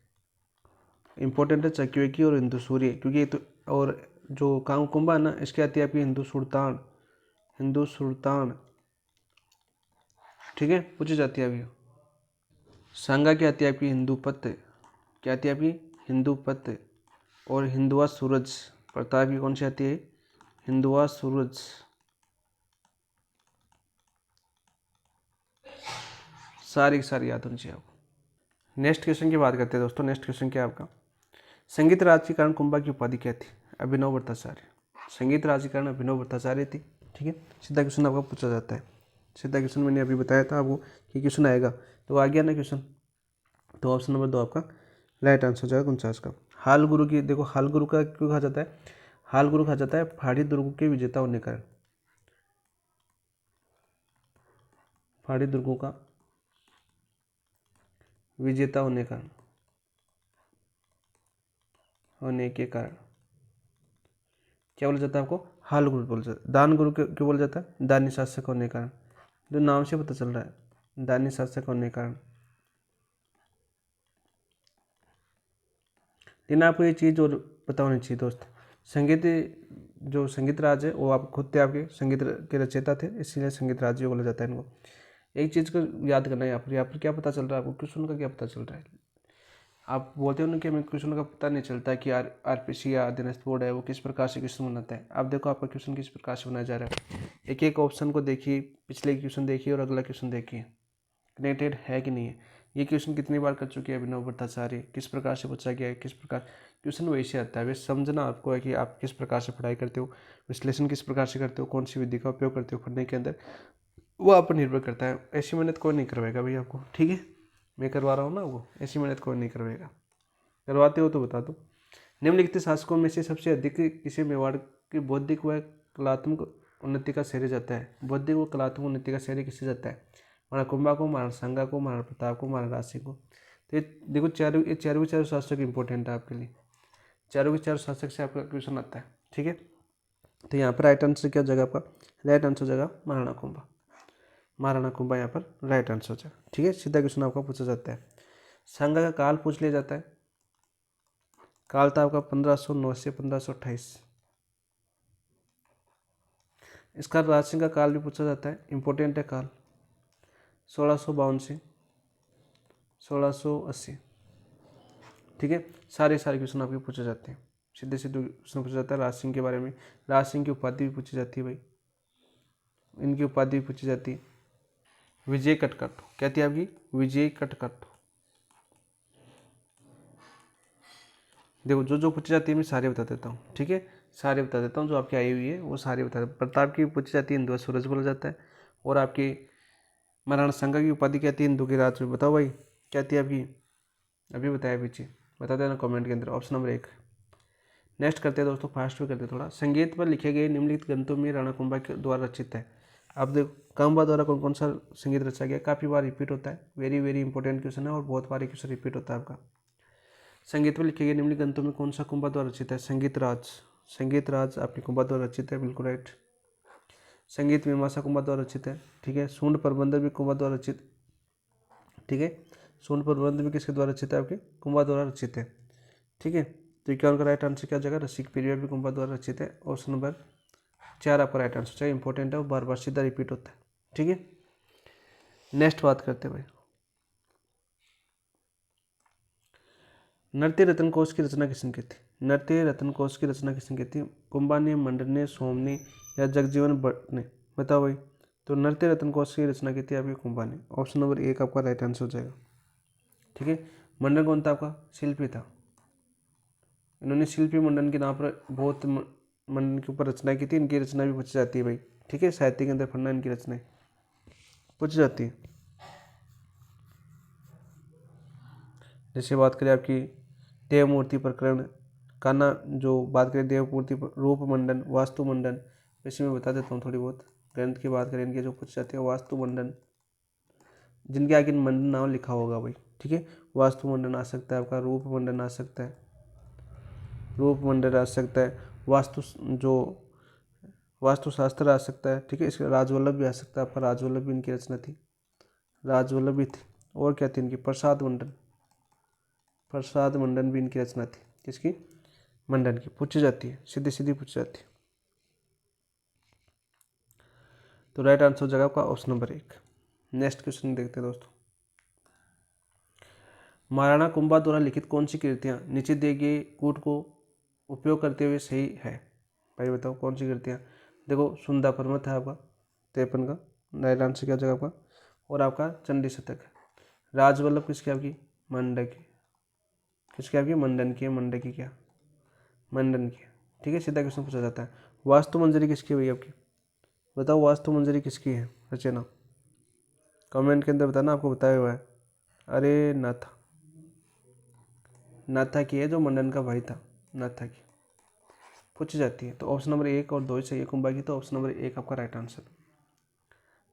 इंपॉर्टेंट है चक्रव्यूह की और हिंदू सूर्य, क्योंकि तो और जो काम कुंभा है ना इसके आती है आपकी हिंदू सुल्तान, हिंदू सुल्तान, ठीक है, पूछी जाती है अभी। सांगा की आती है आपकी हिंदू पत्त, क्या आती है आपकी हिंदू पत्त, और हिंदुआ सूरज, प्रताप की कौन सी आती है, हिंदुआ सूरज। सारी सारी याद होनी चाहिए आपको। नेक्स्ट क्वेश्चन की बात करते हैं दोस्तों। नेक्स्ट क्वेश्चन क्या है आपका, संगीत राज के कारण कुंभा की उपाधि क्या थी, अभिनव भट्टाचार्य। संगीत राज के कारण अभिनव भट्टाचार्य थी, ठीक है। सीधा क्वेश्चन आपका पूछा जाता है, सीधा क्वेश्चन मैंने अभी बताया था आपको कि क्वेश्चन आएगा, तो आ गया ना क्वेश्चन, तो ऑप्शन नंबर 2 आपका राइट आंसर हो जाएगा 49 का। हाल गुरु की देखो, हाल गुरु का क्यों कहा जाता है, हाल गुरु कहा जाता है पहाड़ी दुर्गों के विजेता होने का, पहाड़ी दुर्गों का विजेता होने के कारण क्या बोला जाता है आपको, हाल गुरु बोला जाता है। दान गुरु क्यों बोला जाता है, दानी शासक होने के कारण, जो नाम से पता चल रहा है, दानी शासक होने के कारण। लेकिन आपको ये चीज़ और पता होनी चाहिए दोस्त, संगीत, जो संगीत राज है वो आप खुद थे, आपके संगीत के रचयिता थे, इसीलिए संगीत राज बोला जाता है इनको। एक चीज़ को याद करना है, यहाँ पर क्या पता चल रहा है आपको, क्वेश्चन का क्या पता चल रहा है। आप बोलते हो ना कि हमें क्वेश्चन का पता नहीं चलता है कि आरपीसी या अधीनस्थ बोर्ड है वो किस प्रकार से क्वेश्चन बनाता है। आप देखो आपका क्वेश्चन किस प्रकार से बनाया जा रहा है, एक एक ऑप्शन को देखिए, पिछले क्वेश्चन देखिए और अगला क्वेश्चन देखिए, कनेक्टेड है कि नहीं है। ये क्वेश्चन कितनी बार कर चुके हैं अभिनव भट्टाचार्य, किस प्रकार से पूछा गया है, किस प्रकार क्वेश्चन वैसे आता है। वे समझना आपको है कि आप किस प्रकार से पढ़ाई करते हो, विश्लेषण किस प्रकार से करते हो, कौन सी विधि का उपयोग करते हो पढ़ने के अंदर, वो आप पर निर्भर करता है। ऐसी मेहनत कोई नहीं करवाएगा भाई आपको, ठीक है, मैं करवा रहा हूँ ना, वो ऐसी मेहनत कोई नहीं करवाएगा। करवाते हो तो बता दो। निम्नलिखित शासकों में से सबसे अधिक किसी मेवाड़ की बौद्धिक व कलात्मक उन्नति का श्रेय जाता है, बौद्धिक व कलात्मक उन्नति का श्रेय किसे जाता है, महाराणा कुंभा को, महाराणा सांगा को, महाराणा प्रताप को, महाराणा राज सिंह को। तो ये देखो चारों के चारों शासक इंपॉर्टेंट है आपके लिए, चारों के चारों शासक से आपका क्वेश्चन आता है, ठीक है। तो यहाँ पर राइट आंसर क्या हो जाएगा आपका, राइट आंसर हो जाएगा महाराणा कुंभा, महाराणा कुंभा यहाँ पर राइट आंसर हो जाएगा, ठीक है। सीधा क्वेश्चन आपका पूछा जाता है। सांगा का काल पूछ लिया जाता है, काल था आपका 1509 से 1528। इसका राज सिंह का काल भी पूछा जाता है, इंपॉर्टेंट है काल, 1652 से 1680, ठीक है। सारे सारे क्वेश्चन आपके पूछे जाते हैं, सीधे सीधे क्वेश्चन पूछा जाता है राज सिंह के बारे में, राज सिंह की उपाधि भी पूछी जाती है भाई, इनकी उपाधि भी पूछी जाती है। विजय कटकट कहती है आपकी, विजय कटकट। देखो जो जो पूछी जाती है मैं सारे बता देता हूँ, ठीक है, सारे बता देता हूँ, जो आपकी आई हुई है वो सारे बता देता हूँ। प्रताप की पूछी जाती है, हिंदुआ सूरज बोला जाता है, और आपकी महाराणा सांगा की उपाधि क्या थी, हिंदू की राज में, बताओ भाई क्या थी आपकी, अभी बताया पीछे, बता देना कमेंट के अंदर, ऑप्शन नंबर 1। नेक्स्ट करते हैं दोस्तों, फास्ट भी करते हैं थोड़ा। संगीत पर लिखे गए निम्नलिखित ग्रंथों में राणा कुंभा के द्वारा रचित है, अब देखो काम्बा द्वारा कौन कौन सा संगीत रचा गया, काफ़ी बार रिपीट होता है, वेरी वेरी इंपॉर्टेंट क्वेश्चन है और बहुत बार क्वेश्चन रिपीट होता है आपका। संगीत में लिखे गए निम्नलिखित ग्रंथों में कौन सा कुंभा द्वारा रचित है, संगीत राज, संगीत राज आपके कुंभा द्वारा रचित है, बिल्कुल राइट। संगीत मीमांसा कुंभा द्वारा रचित है, ठीक है। सूंड प्रबंध भी कुंभा द्वारा रचित, ठीक है। सूंड प्रबंध भी किसके द्वारा रचित है, आपके कुंभा द्वारा रचित है, ठीक है। तो क्या उनका राइट आंसर क्या हो जाएगा, रसिक पीरियड भी कुंभा द्वारा रचित है। ऑप्शन नंबर 4 आपका राइट आंसर, चाहे इंपॉर्टेंट है और बार बार सीधा रिपीट होता है, ठीक है। नेक्स्ट बात करते हैं भाई, नृत्य रत्न कोश की रचना किसने की थी, नृत्य रत्न कोश की रचना किसने की थी, कुंभा ने, मंडन ने, सोम ने या जगजीवन भट्ट ने, बताओ भाई। तो नृत्य रत्न कोश की रचना की थी आपकी कुंभा ने। ऑप्शन नंबर 1 आपका राइट आंसर हो जाएगा, ठीक है। मंडन कौन था आपका, शिल्पी था। इन्होंने शिल्पी मंडन के नाम पर बहुत मंडन के ऊपर रचना की थी, इनकी रचना भी पूछी जाती है भाई, ठीक है। साहित्य के अंदर पढ़ना, इनकी रचनाएं पूछी जाती है। जैसे बात करें आपकी देव मूर्ति प्रकरण, कान्हा, जो बात करें देव मूर्ति रूप मंडन, वास्तु मंडन, इसी में बता देता हूँ थोड़ी बहुत। ग्रंथ की बात करें इनके जो पूछे जाते हैं, वास्तु मंडन, जिनके आगे मंडन नाम लिखा होगा भाई, ठीक है। वास्तु मंडन आ सकता है आपका, रूप मंडन आ सकता है, रूप मंडन आ सकता है, वास्तु जो वास्तुशास्त्र आ सकता है, ठीक है। इसके राजवल्लभ भी आ सकता है आपका, राजवल्लभ भी इनकी रचना थी, राजवल्लभ भी थी। और क्या थी इनकी, प्रसाद मंडन, प्रसाद मंडन भी इनकी रचना थी, किसकी, मंडन की। पूछी जाती है, सीधी सीधी पूछी जाती है। तो राइट आंसर हो जाएगा आपका ऑप्शन नंबर 1। नेक्स्ट क्वेश्चन देखते हैं दोस्तों, महाराणा कुंभा द्वारा लिखित कौन सी कृतियाँ नीचे दिए गए कूट को उपयोग करते हुए सही है, भाई बताओ कौन सी कृतियाँ। देखो सुंदा परमत है आपका 53 का, राइट आंसर क्या हो जाएगा आपका। और आपका चंडी शतक है। राजवल्लभ किसकी आपकी, मंडकी, किसकी आपकी, मंडन की है, मंडकी क्या, मंडन की है, ठीक है। सीधा क्वेश्चन पूछा जाता है। वास्तु मंजरी किसकी है भाई आपकी, बताओ वास्तु मंजरी किसकी है रचना, कमेंट के अंदर बताना, आपको बताया हुआ है। अरे नाथा, नाथा की है, जो मंडन का भाई था, नाथा की पूछी जाती है। तो ऑप्शन नंबर 1 और 2 ही सही है कुंभा की, तो ऑप्शन नंबर 1 आपका राइट आंसर।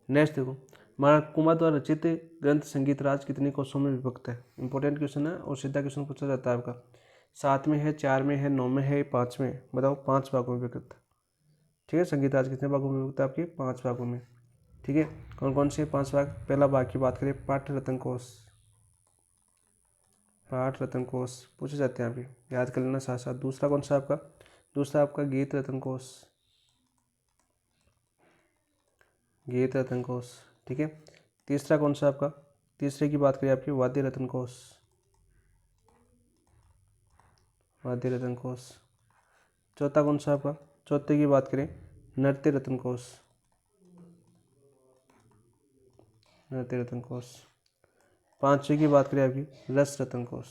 नेक्स्ट देखो, महाराणा कुंभा द्वारा रचित ग्रंथ संगीत राज कितने कोशों में विभक्त है, इंपॉर्टेंट क्वेश्चन है और सीधा क्वेश्चन पूछा जाता है आपका। 7 में है, 4 में है, 9 में है, 5 में, बताओ। 5 भागों में विभक्त, ठीक है। संगीत राज कितने भागों में विभक्त है आपके, 5 भागों में, ठीक है। कौन कौन से 5 भाग, पहला भाग की बात करें, पाठ रत्न कोश, पाठ रत्न कोश पूछे जाते हैं अभी, याद कर लेना साथ साथ। दूसरा कौन सा आपका, दूसरा आपका गीत रत्न कोश, गीत रत्न कोश, ठीक है। तीसरा कौन सा आपका, तीसरे की बात करें आपकी, वाद्य रत्न कोश, वाद्य रत्न कोश। चौथा कौन सा आपका, चौथे की बात करें, नृत्य रत्न कोश, नृत्य रत्न कोश। पांचवे की बात करें आपकी, रस रत्न कोश।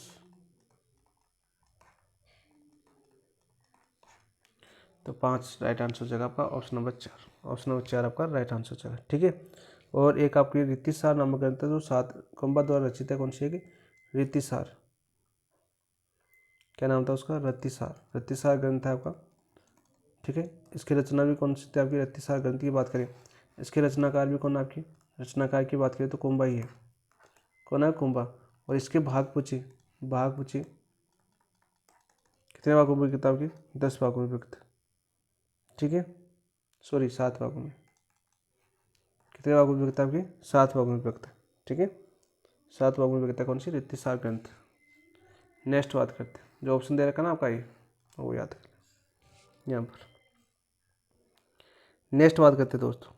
तो 5 राइट आंसर हो जाएगा आपका ऑप्शन नंबर 4, ऑप्शन नंबर 4 आपका राइट आंसर हो जाएगा, ठीक है। और एक आपकी रीतिसार नामक ग्रंथ है जो 7 कुंभा द्वारा रचित है, कौन सी है कि, रीतिसार, क्या नाम था उसका, रतिसार, रतिसार ग्रंथ है आपका, ठीक है। इसकी रचना भी कौन सी थी आपकी, रतिसार ग्रंथ की बात करें, इसके रचनाकार भी कौन आपकी, रचनाकार की बात करें तो कुंभा ही है, कौन है, कुंभा। और इसके भाग पूछे, भाग पूछे, कितने भागों में किताब की, 10 भागों में विभक्त, ठीक है। सॉरी 7 भागों में, कितने भागों में विभक्त है आपकी, 7 भागों में विभक्त है, ठीक है। 7 भागों में विभक्त है कौन सी, रीतिसार ग्रंथ। नेक्स्ट बात करते हैं, जो ऑप्शन दे रखा ना आपका ये, वो याद कर यहाँ पर। नेक्स्ट बात करते हैं दोस्तों,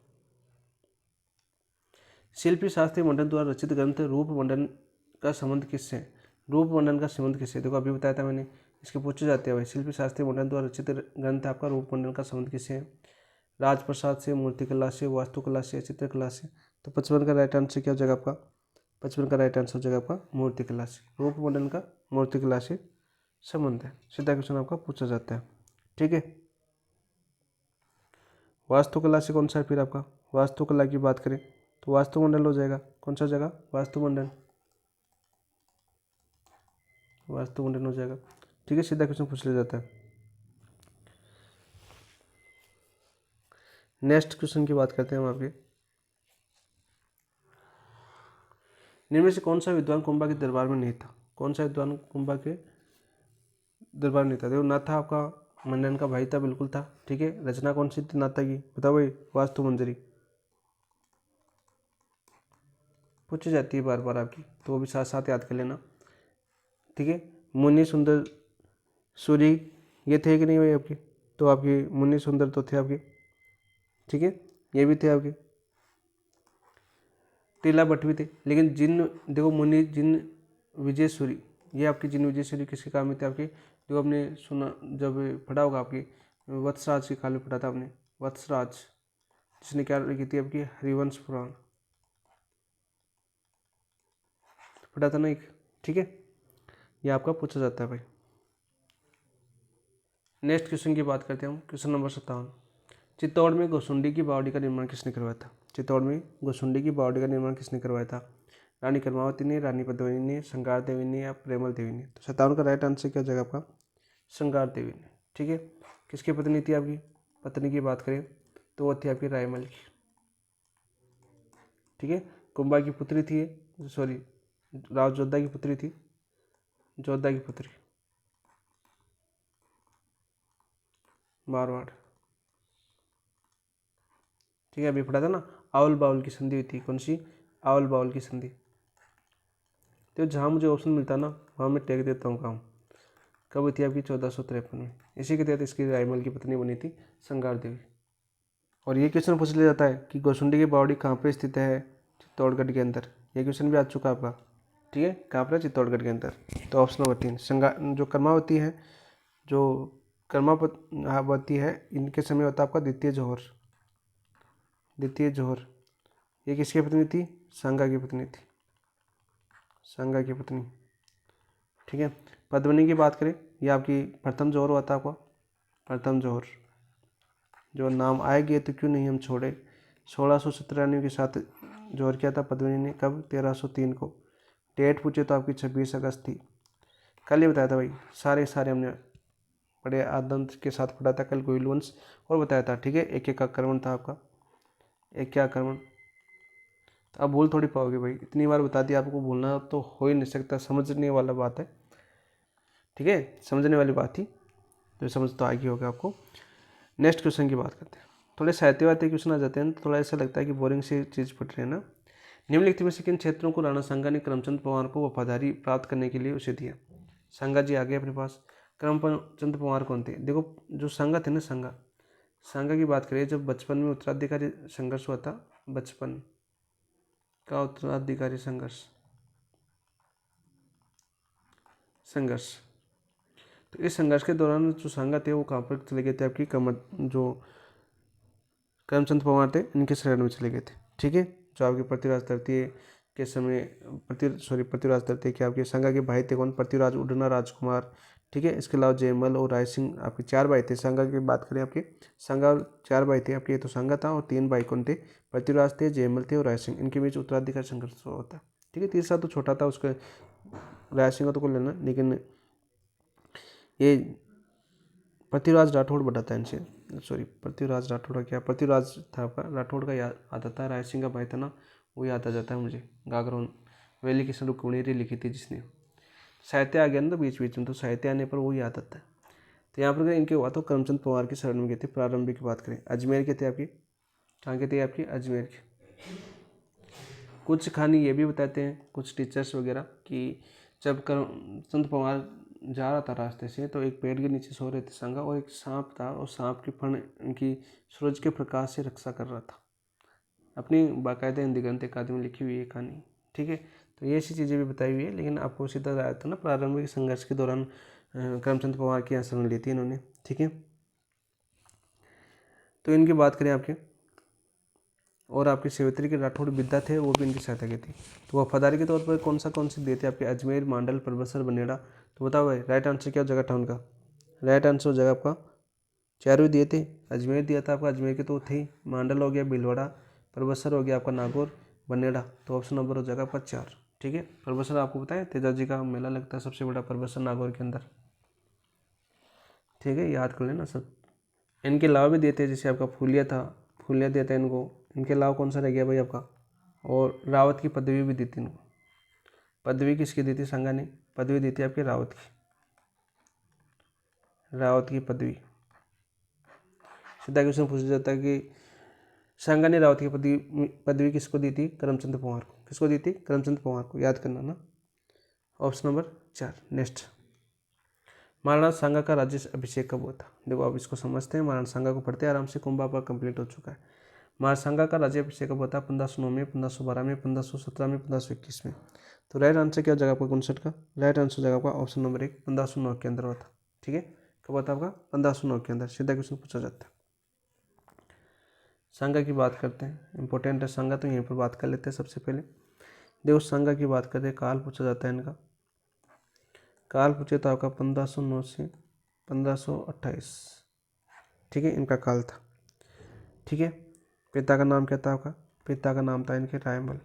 शिल्पी शास्त्री मंडन द्वारा रचित ग्रंथ रूप मंडन का संबंध किससे, रूप मंडन का संबंध किससे, देखो अभी बताया था मैंने, इसके पूछे जाते हैं भाई। शिल्पी शास्त्री मंडन द्वारा रचित ग्रंथ आपका रूप मंडन का संबंध किससे है, राजप्रसाद से, मूर्तिकला से, वास्तुकला से, चित्रकला से। तो 55 का राइट आंसर क्या हो जाएगा आपका, 55 का राइट आंसर हो जाएगा आपका मूर्तिकला से। रूप मंडन का मूर्तिकला से संबंध है, सीधा क्वेश्चन आपका पूछा जाता है, ठीक है। वास्तुकला से कौन सा है फिर आपका, वास्तुकला की बात करें तो वास्तुमंडल हो जाएगा, कौन सा जगह, वास्तुमंडल, वास्तुमंडल हो जाएगा, ठीक है। सीधा क्वेश्चन पूछ लिया जाता है। नेक्स्ट क्वेश्चन की बात करते हैं हम आपके, निम्न में से कौन सा विद्वान कुंभा के दरबार में नहीं था? कौन सा विद्वान कुंभा के दरबार में नहीं था? देखो नाथा आपका मंडन का भाई था, बिल्कुल था। ठीक है, रचना कौन सी थी नाथा की? बताओ भाई। वास्तु मंजरी पूछी जाती है बार बार आपकी, तो वो भी साथ साथ याद कर लेना। ठीक है, मुनि सुंदर सूरी ये थे कि नहीं भाई आपके? तो आपके मुनि सुंदर तो थे आपके। ठीक है, ये भी थे आपके। टीला भट्ट भी थे। लेकिन जिन देखो मुनि जिन विजय सूरी, ये आपकी जिन विजय सूरी किसके काम में थे आपके? जो आपने सुना जब पढ़ा होगा आपकी वत्सराज के काल में पढ़ा था आपने, वत्सराज जिसने क्या लिखी थी आपकी हरिवंश पुराण, पढ़ा था ना एक। ठीक है, ये आपका पूछा जाता है भाई। नेक्स्ट क्वेश्चन की बात करते हैं हम, क्वेश्चन नंबर 57। चित्तौड़ में गोसुंडी की बावड़ी का निर्माण किसने करवाया था? चित्तौड़ में गोसुंडी की बावड़ी का निर्माण किसने करवाया था? रानी कर्मावती ने, रानी पद्मिनी ने, श्रृंगार देवी ने या प्रेमल देवी ने? तो 57 का राइट आंसर क्या हो जाएगा आपका? श्रृंगार देवी ने। ठीक है, किसकी पत्नी थी आपकी? पत्नी की बात करें तो वो थी आपकी रायमल की। ठीक है, कुंभा की पुत्री थी, सॉरी राव जोधा की पुत्री थी, जोधा की पुत्री, मारवाड़। ठीक है, अभी पढ़ा था ना, आवल बाउल की संधि हुई थी। कौन सी? आवल बाउल की संधि। तो जहाँ मुझे ऑप्शन मिलता है ना वहाँ मैं टेक देता हूँ काम। कब हुई थी आपकी? 1453 में। इसी के तहत इसकी रायमल की पत्नी बनी थी श्रृंगार देवी। और ये क्वेश्चन पूछ लिया जाता है कि गोसुंडी की बावड़ी कहाँ पर स्थित है? चित्तौड़गढ़ के अंदर। ये क्वेश्चन भी आ चुका है आपका। ठीक है, कहाँ पर है? चित्तौड़गढ़ के अंदर। तो ऑप्शन नंबर 3 श्रृंगार, जो कर्मावती है, जो कर्मावती है, इनके समय होता है आपका द्वितीय जोहर। द्वितीय जोहर ये किसकी पत्नी थी? सांगा की पत्नी थी, सांगा की पत्नी। ठीक है, पद्मिनी की बात करें, ये आपकी प्रथम जोहर हुआ था आपका, प्रथम जोहर। जो नाम आएगी तो क्यों नहीं हम छोड़े, 1617 के साथ जोहर किया था पद्मिनी ने। कब? 1303 को। डेट पूछे तो आपकी 26 अगस्त थी। कल ही बताया था भाई, सारे हमने बड़े आदंत के साथ पढ़ा था कल गोइल वंश, और बताया था। ठीक है, एक एक आक्रमण था आपका, एक क्या आक्रमण। तो आप भूल थोड़ी पाओगे भाई, इतनी बार बता दिया आपको, भूलना तो हो ही नहीं सकता, समझने वाला बात है। ठीक है, समझने वाली बात थी, तो समझ तो आगे होगा आपको। नेक्स्ट क्वेश्चन की बात करते हैं। थोड़े साहित्यवादी क्वेश्चन आ जाते हैं तो थोड़ा ऐसा लगता है कि बोरिंग सी चीज़ पढ़ रहे हैं ना। निम्नलिखित में से किन क्षेत्रों को राणा सांगा ने करमचंद पवार को वफादारी प्राप्त करने के लिए उसे दिया? सांगा जी आ गए अपने पास। करमचंद पवार कौन थे? देखो जो सांगा थे ना, सांगा की बात करें, जब बचपन में उत्तराधिकारी संघर्ष हुआ था, बचपन का उत्तराधिकारी संघर्ष, तो इस संघर्ष के दौरान जो सांगा थे वो कहाँ पर चले गए थे? आपकी जो करमचंद पवार थे इनके शरण में चले गए थे। ठीक है, जो आपके पृथ्वीराज तृतीय के समय पृथ्वीराज तृतीय के आपके सांगा के भाई थे कौन? पृथ्वीराज उडना राजकुमार। ठीक है, इसके अलावा जयमल और राय सिंह आपके 4 भाई थे। सांगा की बात करें आपके, सांगा 4 भाई थे आपके, तो सांगा था, और 3 भाई कौन थे? पृथ्वीराज थे, जयमल थे और राय सिंह। इनके बीच उत्तराधिकार संघर्ष होता है। ठीक है, तीसरा तो छोटा था, उसका राय सिंह तो को लेना, लेकिन ये पृथ्वीराज राठौड़ बड़ा था इनसे, सॉरी पृथ्वीराज राठौड़ क्या, पृथ्वीराज था आपका, राठौड़ का याद आता था। राय सिंह का भाई था ना, वो याद आ जाता है मुझे। गागरोन वेली की रुक्मिणी लिखी थी जिसने। साहित्य आ गया ना तो बीच बीच में, तो साहित्य आने पर वो याद आता है। तो यहाँ पर इनके हुआ तो करमचंद पवार की शरण में गए थे। प्रारंभिक की बात करें, अजमेर के थे आपकी, कहाँ के थे आपकी? अजमेर के। कुछ कहानी ये भी बताते हैं कुछ टीचर्स वगैरह कि जब करमचंद पवार जा रहा था रास्ते से, तो एक पेड़ के नीचे सो रहे थे सांगा, और एक सांप था, और सांप की फण इनकी सूरज के प्रकाश से रक्षा कर रहा था। अपनी बाकायदा हिंदी ग्रंथ एकादमी में लिखी हुई है कहानी। ठीक है, तो ये ऐसी चीज़ें भी बताई हुई है, लेकिन आपको सीधा आया था ना, प्रारंभिक संघर्ष के दौरान करमचंद पवार की शरण ली थी इन्होंने। ठीक है, तो इनकी बात करें आपके, और आपके सेवत्री के राठौड़ विद्या थे, वो भी इनकी सहायता की थी। तो वफादारी के तौर पर कौन से दिए थे आपके? अजमेर, मांडल, परबसर, बनेड़ा। तो बताओ भाई, राइट आंसर क्या हो जाएगा? था उनका राइट आंसर हो जाएगा आपका, चारों दिए थे। अजमेर दिया था आपका, अजमेर के तो थे, मांडल हो गया, भीलवाड़ा, परबसर हो गया आपका, नागौर, बनेड़ा। तो ऑप्शन नंबर हो जाएगा आपका 4। ठीक है, परबसर आपको पता है तेजाजी का मेला लगता है सबसे बड़ा, परबसर नागौर के अंदर। ठीक है, याद कर लेना सब। इनके अलावा भी दिए थे, जैसे आपका फूलिया था, फूलिया दिया था इनको। इनके अलावा कौन सा रह गया भाई आपका, और रावत की पदवी भी दी थी इनको। पदवी किसकी दी थी, सांगा ने पदवी दी थी आपके रावत की, रावत की पदवी। सीधा क्वेश्चन पूछा जाता है कि सांगा ने रावत की पदवी किसको दी थी, करमचंद पवार को। किसको दी थी, करमचंद पवार को, याद करना ना। Option number 4। नेक्स्ट, महाराणा सांगा का राज्य अभिषेक कब हुआ था। देखो अब इसको समझते हैं, महाराणा सांगा को पढ़ते हैं आराम से, कुंभ आपका कंप्लीट हो चुका है। महाराणा सांगा का राज्य अभिषेक कब हुआ था, 1509 में, 1512 में, 1517 में, 1521 में। तो राइट आंसर क्या हो जाएगा आपका 59 का, राइट आंसर हो जाएगा आपका ऑप्शन नंबर 1, 1509 के अंदर हुआ था। ठीक है, कब हुआ था आपका, 1509 के अंदर। सीधा क्वेश्चन पूछा जाता है। सांगा की बात करते हैं, इंपॉर्टेंट है सांगा, तो यहीं पर बात कर लेते हैं सबसे पहले। देखो सांगा की बात करते हैं, काल पूछा जाता है इनका। काल पूछे तो आपका 1509 से 1528। ठीक है, इनका काल था। ठीक है, पिता का नाम क्या था आपका, पिता का नाम था इनके रायमल।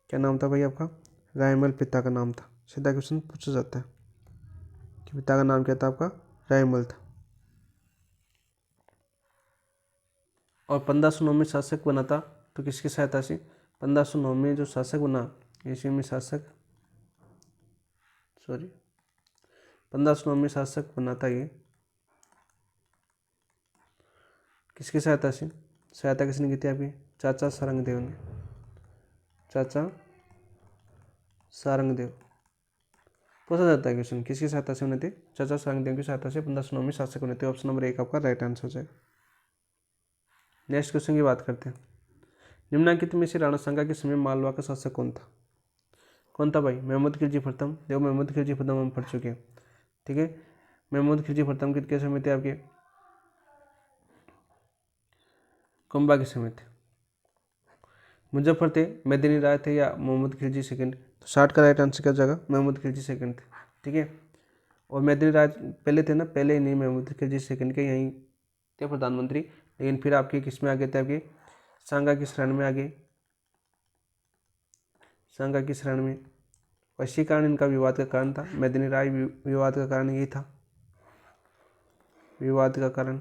क्या नाम था भाई आपका, रायमल पिता का नाम था। सीधा क्वेश्चन पूछा जाता है कि पिता का नाम क्या था आपका, रायमल था। और 1509 में शासक बना था तो किसकी सहायता से, 1509 में जो शासक बना, इसी में शासक, सॉरी 1509 में शासक बना था ये, किसकी सहायता से, सहायता किसने की थी आपकी, चाचा सारंगदेव ने, चाचा सारंगदेव। पूछा जाता है क्वेश्चन, किसकी सहायता से बने थे, चाचा सारंगदेव की सहायता से 1509 में शासक बने थे। ऑप्शन नंबर 1 आपका राइट आंसर हो जाएगा। नेक्स्ट क्वेश्चन की बात करते हैं, निम्नलिखित में से राणा सांगा के समय मालवा का शासक कौन था। कौन था भाई, महमूद खिलजी प्रथम। देखो महमूद खिलजी प्रथम हम पढ़ चुके हैं। ठीक है, महमूद खिलजी प्रथम किसके समय थे आपके, कुंभा के समय थे। मुजफ्फर थे, मेदिनी राय थे, या मोहम्मद खिलजी सेकंड। तो 60 का राइट आंसर क्या जाएगा, महमूद खिलजी सेकंड थे। ठीक है, और मेदिनी राय पहले थे ना, पहले ही नहीं, महमूद खिलजी सेकंड के यहीं थे प्रधानमंत्री। लेकिन फिर आपके किस में आ गए थे, आपके सांगा की शरण में आ गए, सांगा की शरण में। और इसी कारण इनका विवाद का कारण था, मेदिनी राय विवाद का कारण यही था, विवाद का कारण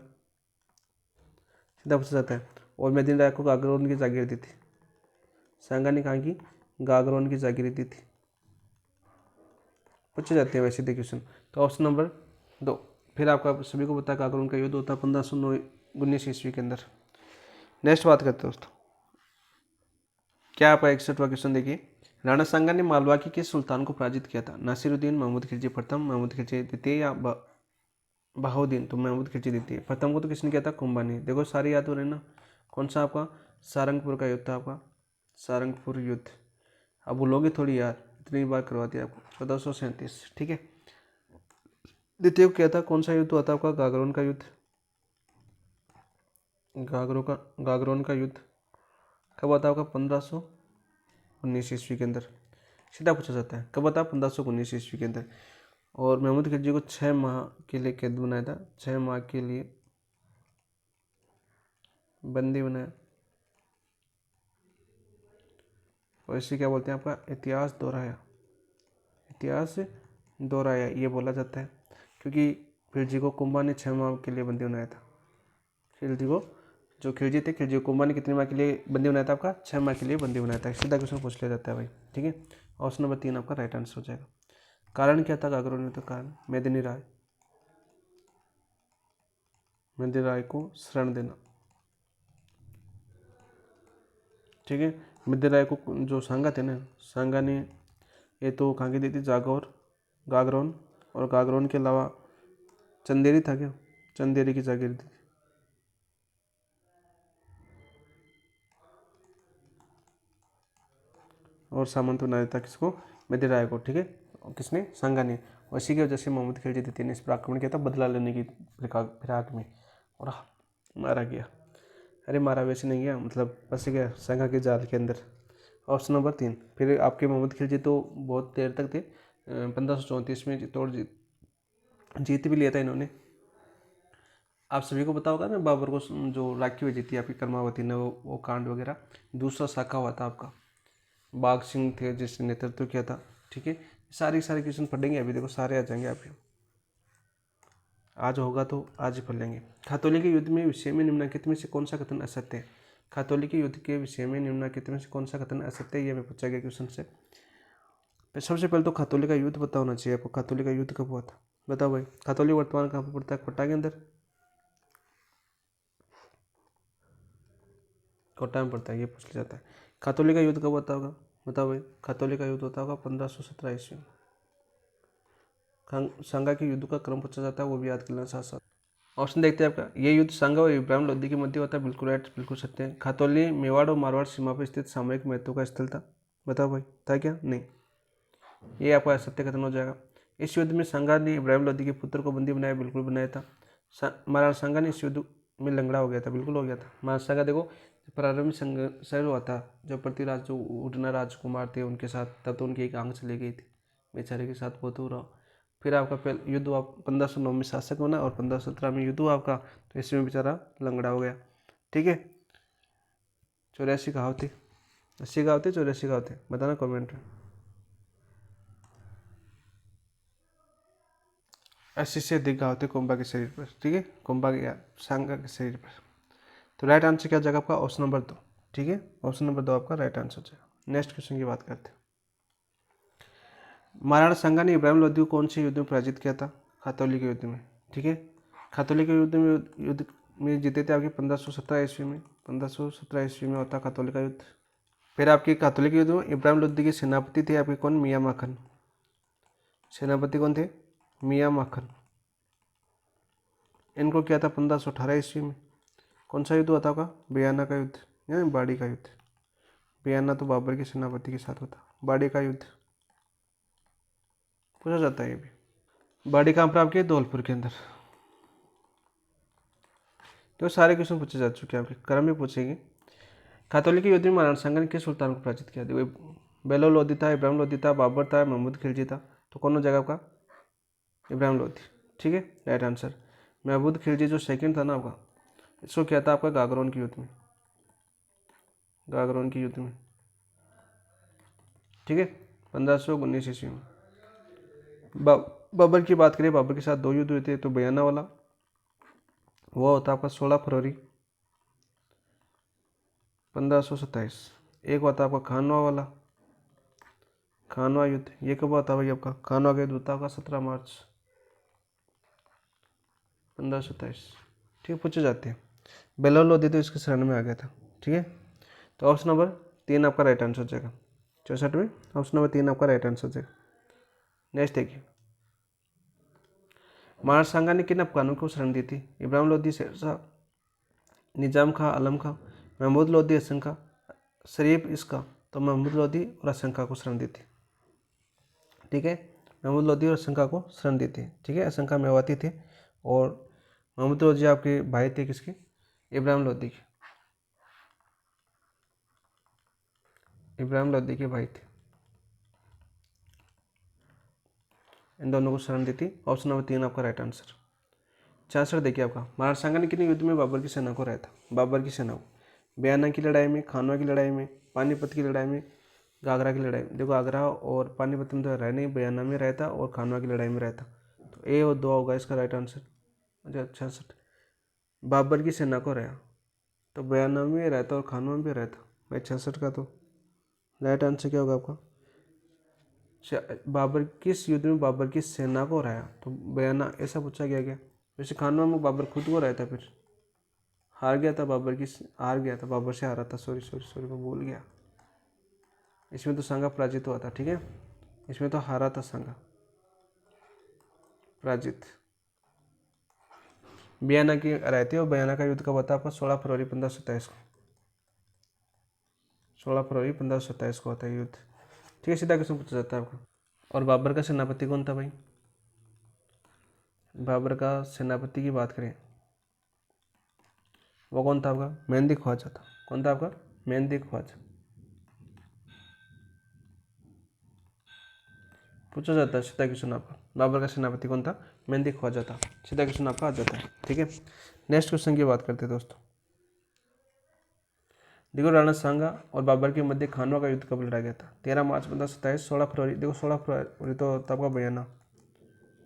सीधा पूछा जाता है। और मेदिनी राय को गागरोन की जागीर दी थी, सांगा ने कहा कि गागरोन की जागीर दी थी। पूछे जाते हैं वैसे दे क्वेश्चन। तो ऑप्शन नंबर 2। फिर आपका सभी को पता है गागरोन का युद्ध होता है 1519 ईस्वी के अंदर। नेक्स्ट बात करते हैं दोस्तों, क्या आपका 61वां क्वेश्चन देखिए, राणा सांगा ने मालवा के किस सुल्तान को पराजित किया था, नासिरुद्दीन, महमूद खिलजी प्रथम, महमूद खिलजी द्वितीय, या बहाउद्दीन। तो महमूद खिलजी द्वितीय। प्रथम को तो किसने किया था, कुंभा ने। देखो सारे याद हो रहे हैं ना, कौन सा आपका सारंगपुर का युद्ध था, आपका सारंगपुर युद्ध। अब बोलोगे थोड़ी यार, इतनी बार करवा दिया आपको, 1437। ठीक है, द्वितीय को क्या था, कौन सा युद्ध हुआ था आपका, गागरोन का युद्ध। गागरोन का युद्ध कब हुआ था आपका, 1519 ईस्वी के अंदर। सीधा पूछा जाता है, कब हुआ था, 1519 ईस्वी के अंदर। और महमूद खिलजी को 6 माह के लिए कैद बनाया था, 6 माह के लिए बंदी बनाया। और इसे क्या बोलते हैं, आपका इतिहास दोहराया, इतिहास दोहराया ये बोला जाता है, क्योंकि खिलजी को कुंभा ने 6 माह के लिए बंदी बनाया था। खिलजी को, जो खिलजी थे, खिलजी को कुंभा ने कितने माह के लिए बंदी बनाया था, आपका 6 माह के लिए बंदी बनाया था। सीधा क्वेश्चन पूछ लिया जाता है भाई। ठीक है, ऑप्शन नंबर 3 आपका राइट आंसर हो जाएगा। कारण क्या था गागरोन में, तो कारण मेदिनी राय, मेदिनी राय को शरण देना। ठीक है, मेदिनी राय को जो सांगा थे ना, सांगा ने ये तो कहाँ की दी थी, गागरोन, और गागरोन के अलावा चंदेरी था क्या, चंदेरी की जागीर दी थी। और सामंत बना देता किसको, मेदिनी राय को। ठीक है, और किसने, सांगा ने। और इसी की वजह से मोहम्मद खिलजी द्वितीय ने इस पर आक्रमण किया था, बदला लेने की फिराक में, और मारा गया। अरे मारा वैसे नहीं गया, मतलब फंस गया सांगा के जाल के अंदर। Option number 3। फिर आपके मोहम्मद खिलजी तो बहुत देर तक थे, 1534 में तोड़ जीत भी लिया था इन्होंने। आप सभी को पता होगा ना, बाबर को जो राखी हुई थी आपकी कर्मावती ने, वो कांड वगैरह। दूसरा शाखा हुआ था आपका, बाघ सिंह थे जिसने नेतृत्व किया था। ठीक है, सारे क्वेश्चन पढ़ेंगे अभी, देखो सारे आ जाएंगे आपके। आज होगा तो आज ही पढ़ लेंगे। खातौली के युद्ध में विषय में निम्नलिखित में से कौन सा कथन असत्य है? खातौली के युद्ध के विषय में निम्नलिखित में से कौन सा कथन असत्य है, ये हमें पूछा गया क्वेश्चन से। सबसे पहले तो खातौली का युद्ध पता होना चाहिए आपको। खातौली का युद्ध कब हुआ था बताओ भाई। खातौली वर्तमान कहाँ पर पड़ता है? कोटा के अंदर, कोटा में पड़ता है, ये पूछ लिया जाता है। खातौली का युद्ध कब होता होगा बताओ भाई। खातौली का युद्ध होता होगा 1517 ईस्वी में। सांगा के युद्ध का क्रम पूछा जाता है, वो भी याद कर लेना साथ साथ। ऑप्शन देखते हैं आपका। ये युद्ध सांगा और इब्राहिम लोदी के मध्य होता है, बिल्कुल राइट, बिल्कुल सत्य है। खातौली मेवाड़ और मारवाड़ सीमा पर स्थित सामरिक महत्व का स्थल था, बताओ भाई, था क्या? नहीं, ये आपका असत्य कथन हो जाएगा। इस युद्ध में सांगा ने इब्राहिम लोदी के पुत्र को बंदी बनाया, बिल्कुल बनाया था। महाराणा सांगा ने इस युद्ध में लंगड़ा हो गया था, बिल्कुल हो गया था। महाराणा सांगा देखो प्रारंभिक संघर्ष हुआ था जब पृथ्वीराज जो उड़ना राजकुमार थे उनके साथ, तब तो उनकी एक आंख चली गई थी बेचारे के साथ, बहुत हो रहा। फिर आपका पहले युद्ध हुआ 1509 में शासक बना और 1517 में युद्ध हुआ आपका, तो इसमें बेचारा लंगड़ा हो गया। ठीक है, 84 कहाव थे, 80 कहाव थे, 84 कहाव थे, बताना कमेंट में। 80 से अधिक घाव थे कुंभा के शरीर पर। ठीक है, कुंभा या सांगा के शरीर पर। तो राइट आंसर क्या हो जाएगा आपका? Option number 2। ठीक है, ऑप्शन नंबर 2 आपका राइट आंसर हो जाएगा। नेक्स्ट क्वेश्चन की बात करते हैं। महाराणा सांगा ने इब्राहिम लोदी को कौन से युद्ध में पराजित किया था? खातौली के युद्ध में। ठीक है, खातौली के युद्ध में जीते थे आपके 1517 ईस्वी में। 1517 ईस्वी में होता खातौली का युद्ध। फिर आपके खातौली के युद्ध में इब्राहिम लोदी के सेनापति थे आपके कौन? मियाँ माखन। सेनापति कौन थे? मियाँ माखन। इनको किया था 1518 ईस्वी में। कौन सा युद्ध हुआ था आपका? बयाना का युद्ध या बाड़ी का युद्ध। बयाना तो बाबर के सेनापति के साथ होता, बाड़ी का युद्ध पूछा जाता है ये भी। बाड़ी कहाँ पर आपके? धौलपुर के अंदर। तो सारे क्वेश्चन पूछे जा चुके हैं, आपके क्रम में पूछेंगे। खातौली के युद्ध में महाराणा सांगा ने किस सुल्तान को पराजित किया? बेलो लोदी था, इब्राहिम लोदी था, बाबर था, महमूद खिलजी था। तो कौन हो जाएगा आपका? इब्राहिम लोदी। ठीक है, राइट आंसर। महमूद खिलजी जो सेकंड था ना आपका, इसको किया था आपका गागरोन के युद्ध में, गागरोन के युद्ध में। ठीक है, 1519 ईस्वी में। बाबर की बात करें, बाबर के साथ 2 युद्ध हुए थे। तो बयाना वाला वो होता आपका 16 फरवरी 1527। एक होता आपका खानवा वाला, खानवा युद्ध। ये कब होता है भाई आपका? खानवा का युद्ध होता आपका 17 मार्च 1527। ठीक है, पूछे जाते हैं। बेलोर लोदी तो इसके शरण में आ गया था। ठीक है, तो ऑप्शन नंबर 3 आपका राइट आंसर हो जाएगा। 64 में ऑप्शन नंबर 3 आपका राइट आंसर हो जाएगा। नेक्स्ट देखिए, महाराणा सांगा ने किन अफगानों को शरण दी थी? इब्राहिम लोदी, शेरशाह, निजाम खां, आलम खां, महमूद लोदी, हसन खां, शरीफ इसका। तो महमूद लोदी और हसन खां को शरण दी थी। ठीक है, महमूद लोदी और हसन खां को शरण दी थी। ठीक है, हसन खां मेवाती थे और महमूद लोदी आपके भाई थे किसके? इब्राहिम लोदी के, इब्राहिम लोदी के भाई थे। इन दोनों को शरण दी थी। ऑप्शन नंबर 3 आपका राइट आंसर। 66 देखिए आपका, महाराणा सांगा ने कितने युद्ध में बाबर की सेना को हराया था? बाबर की सेना को बयाना की लड़ाई में, खानवा की लड़ाई में, पानीपत की लड़ाई में, गागरा की लड़ाई में। देखो आगरा और पानीपत में तो रहा नहीं, बयाना में रहता और खानवा की लड़ाई में रहता। तो ए और 2 होगा इसका राइट आंसर। अच्छा, 66 बाबर की सेना को हराया, तो बयाना में रहता और खानवा में भी रहता भाई। 66 का तो राइट आंसर क्या होगा आपका? बाबर किस युद्ध में बाबर की सेना को हराया? तो बयाना, ऐसा पूछा गया क्या? वैसे खानवा में बाबर खुद को रहता, फिर हार गया था बाबर की, हार गया था, बाबर से हारा था। सॉरी सॉरी सॉरी, मैं भूल गया। इसमें तो सांगा पराजित हुआ था। ठीक है, इसमें तो हारा था सांगा, पराजित। बयाना की रहती है, और बयाना का युद्ध कब होता है आपका? 16 फरवरी 1527 को, 16 फरवरी 1527 को होता है युद्ध। ठीक है, सीधा क्वेश्चन पूछा जाता है आपका। और बाबर का सेनापति कौन था भाई? बाबर का सेनापति की बात करें, वो कौन था आपका? मेहंदी ख्वाजा था। कौन था आपका? मेहंदी ख्वाजा। पूछा जाता है सीधा क्वेश्चन आपका, बाबर का सेनापति कौन था? मेहंदी ख्वाजा था। सीधा क्वेश्चन आपका आ जाता है। ठीक है, नेक्स्ट क्वेश्चन की बात करते हैं दोस्तों। देखो, राणा सांगा और बाबर के मध्य खानवा का युद्ध कब लड़ा गया था? 13 मार्च 1527, 16 फरवरी। देखो 16 फरवरी तो आपका बयाना।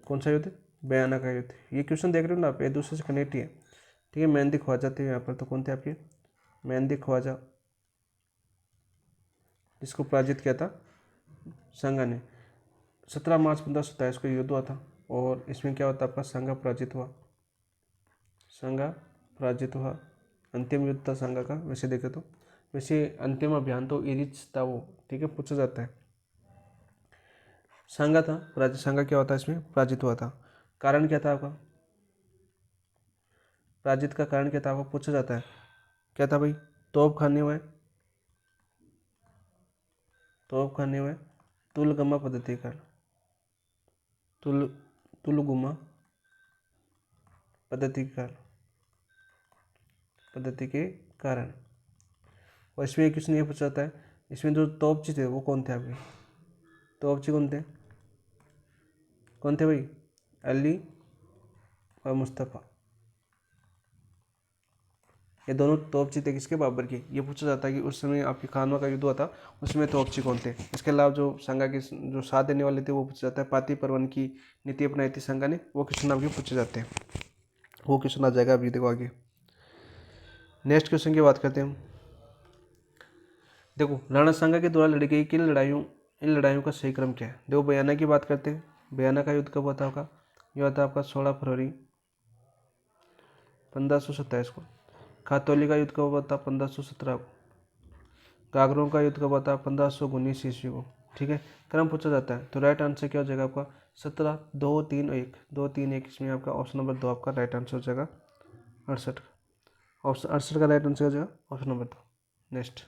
कौन सा युद्ध? बयाना का युद्ध। ये क्वेश्चन देख रहे हो ना आप, एक दूसरे से कनेक्ट ही है। ठीक है, मेहंदी ख्वाजा थे यहाँ पर, तो कौन थे आपके, मेहंदी ख्वाजा, जिसको पराजित किया था संगा ने। 17 मार्च 1527 को युद्ध हुआ था, और इसमें क्या होता है आपका, संगा पराजित हुआ, संगा पराजित हुआ। अंतिम युद्ध था संगा का वैसे देखे तो। वैसे अंतिम अभियान तो इरिच था वो, ठीक है, पूछा जाता है। संगा था पराजित, संगा क्या होता है इसमें, पराजित हुआ था। कारण क्या था आपका, पराजित का कारण क्या था आपको पूछा जाता है। क्या था भाई, तोप खाने हुए, तोप खाने हुए, तुलगमा पद्धति का, तुलगुमा पद्धति का, पद्धति के कारण। और इसमें एक क्वेश्चन ये पूछा जाता है, इसमें जो तोपची थे वो कौन थे आपके, तोपची कौन थे, कौन थे भाई, अली और मुस्तफ़ा। ये दोनों तोपची थे किसके, बाबर की। ये पूछा जाता है कि उस समय आपकी खानवा का युद्ध हुआ था, उसमें तोपची कौन थे। इसके अलावा जो संगा के जो साथ देने वाले थे वो पूछा जाता है। पाती परवन की नीति अपनाई थी संगा ने, वो क्वेश्चन आपके पूछे जाते हैं। वो क्वेश्चन आ जाएगा अभी, देखो आगे। नेक्स्ट क्वेश्चन की बात करते हैं हम। देखो, राणा सांगा के द्वारा लड़ी गई किन लड़ाइयों, इन लड़ाइयों का सही क्रम क्या है। देखो, बयाना की बात करते हैं। बयाना का युद्ध कब हुआ था आपका, यह हुआ था आपका 16 फरवरी 1527 को। खातौली का युद्ध कब हुआ था, 1517 को। गागरों का युद्ध कब हुआ था, 1519 ईस्वी को। ठीक है, क्रम पूछा जाता है, तो राइट आंसर क्या हो जाएगा आपका, 17 2 3 1 2 3 1। इसमें आपका ऑप्शन नंबर 2 आपका राइट आंसर हो जाएगा। 68 ऑप्शन 68 का राइट आंसर हो जाएगा ऑप्शन नंबर 2। नेक्स्ट,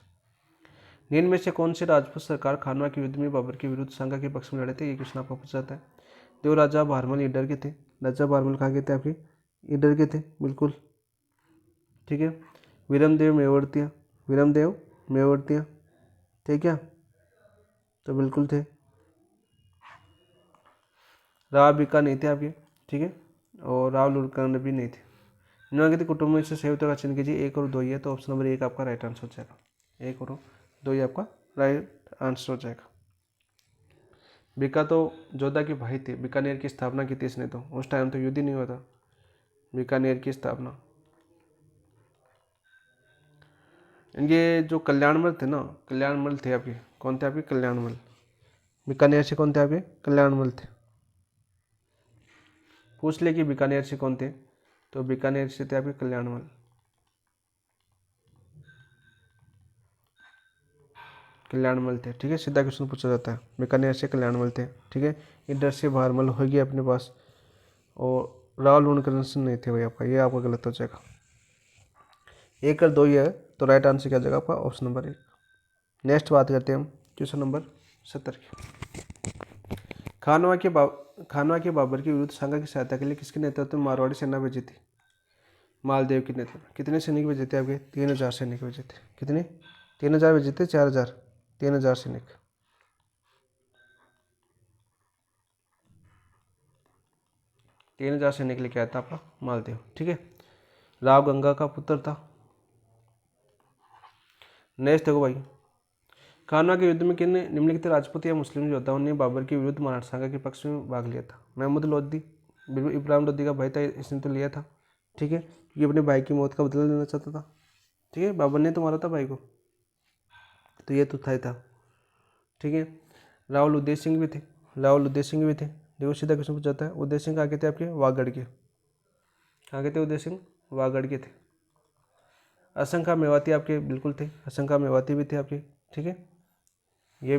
निम्न में से कौन से राजपूत सरकार खानवा के युद्ध में बाबर के विरुद्ध संगा के पक्ष में लड़े थे, ये क्वेश्चन आपको पूछा जाता है। देखो, राजा भारमल ईडर के थे। राजा भारमल कहाँ के थे आपके, ईडर के थे, बिल्कुल। ठीक है, वीरमदेव मेवाड़तिया, वीरमदेव मेवाड़तिया थे क्या, तो बिल्कुल थे। राव बिका नहीं थे आपके, ठीक है, और राव लुड़कर्ण भी नहीं थे। निम्नलिखित कुटुंब में से सही उत्तर का चयन कीजिए, 1 और 2 ही है, तो ऑप्शन नंबर 1 आपका राइट आंसर हो जाएगा। 1 और 2 ही आपका राइट आंसर हो जाएगा। बीका तो जोधा के भाई थे। बीकानेर की स्थापना की थी इसने, तो उस टाइम तो युद्ध ही नहीं हुआ था। बीकानेर की स्थापना, इनके जो कल्याणमल थे ना, कल्याणमल थे आपके, कौन थे आपके, कल्याणमल। बीकानेर से कौन थे आपके, कल्याणमल थे। पूछ ले कि बीकानेर से कौन थे, तो बीकानेर से थे आपके कल्याणमल। कल्याणमल थे, ठीक है, सीधा क्वेश्चन पूछा जाता है। बीकानेर से कल्याणमल थे, ठीक है। इधर से भारमल हो गया अपने पास, और राव लुणकरण से नहीं थे भाई आपका, ये आपका गलत हो जाएगा। 1 और 2 ही है, तो राइट आंसर क्या जाएगा आपका, ऑप्शन नंबर 1। नेक्स्ट बात करते हैं हम क्वेश्चन नंबर 70 की। खानवा के बाबर के विरुद्ध संगा की सहायता के लिए किसके नेतृत्व में मारवाड़ी सेना भेजी थी, मालदेव के नेतृत्व में। कितने सैनिक भेजे थे आपके, 3000 सैनिक भेजे थे। कितने, 3000 भेजे थे, 4000, 3000 सैनिक। 3000 सैनिक लेके आया था आपका मालदेव, ठीक है। राव गंगा का पुत्र था। नेक्स्ट देखो भाई, खानवा के युद्ध में किन निम्नलिखित राजपूत या मुस्लिम योद्धाओं ने बाबर के विरुद्ध मराठा संघ के पक्ष में भाग लिया था। महमूद लोधी, इब्राहिम लोधी का भाई था, इसने तो लिया था, ठीक है, ये अपने भाई की मौत का बदला लेना चाहता था। ठीक है, बाबर ने तो मारा था भाई को, तो ये तो था ही था, ठीक है। राहुल उदय सिंह भी थे, राहुल उदय सिंह भी थे। देखो, सीधा क्वेश्चन पूछा जाता है, उदय सिंह कहाँ के थे आपके, वागड़ के। कहाँ के थे उदय सिंह, वागड़ के थे। असंख्या मेवाती आपके बिल्कुल थे, असंख्या मेवाती भी थे आपके, ठीक है, ये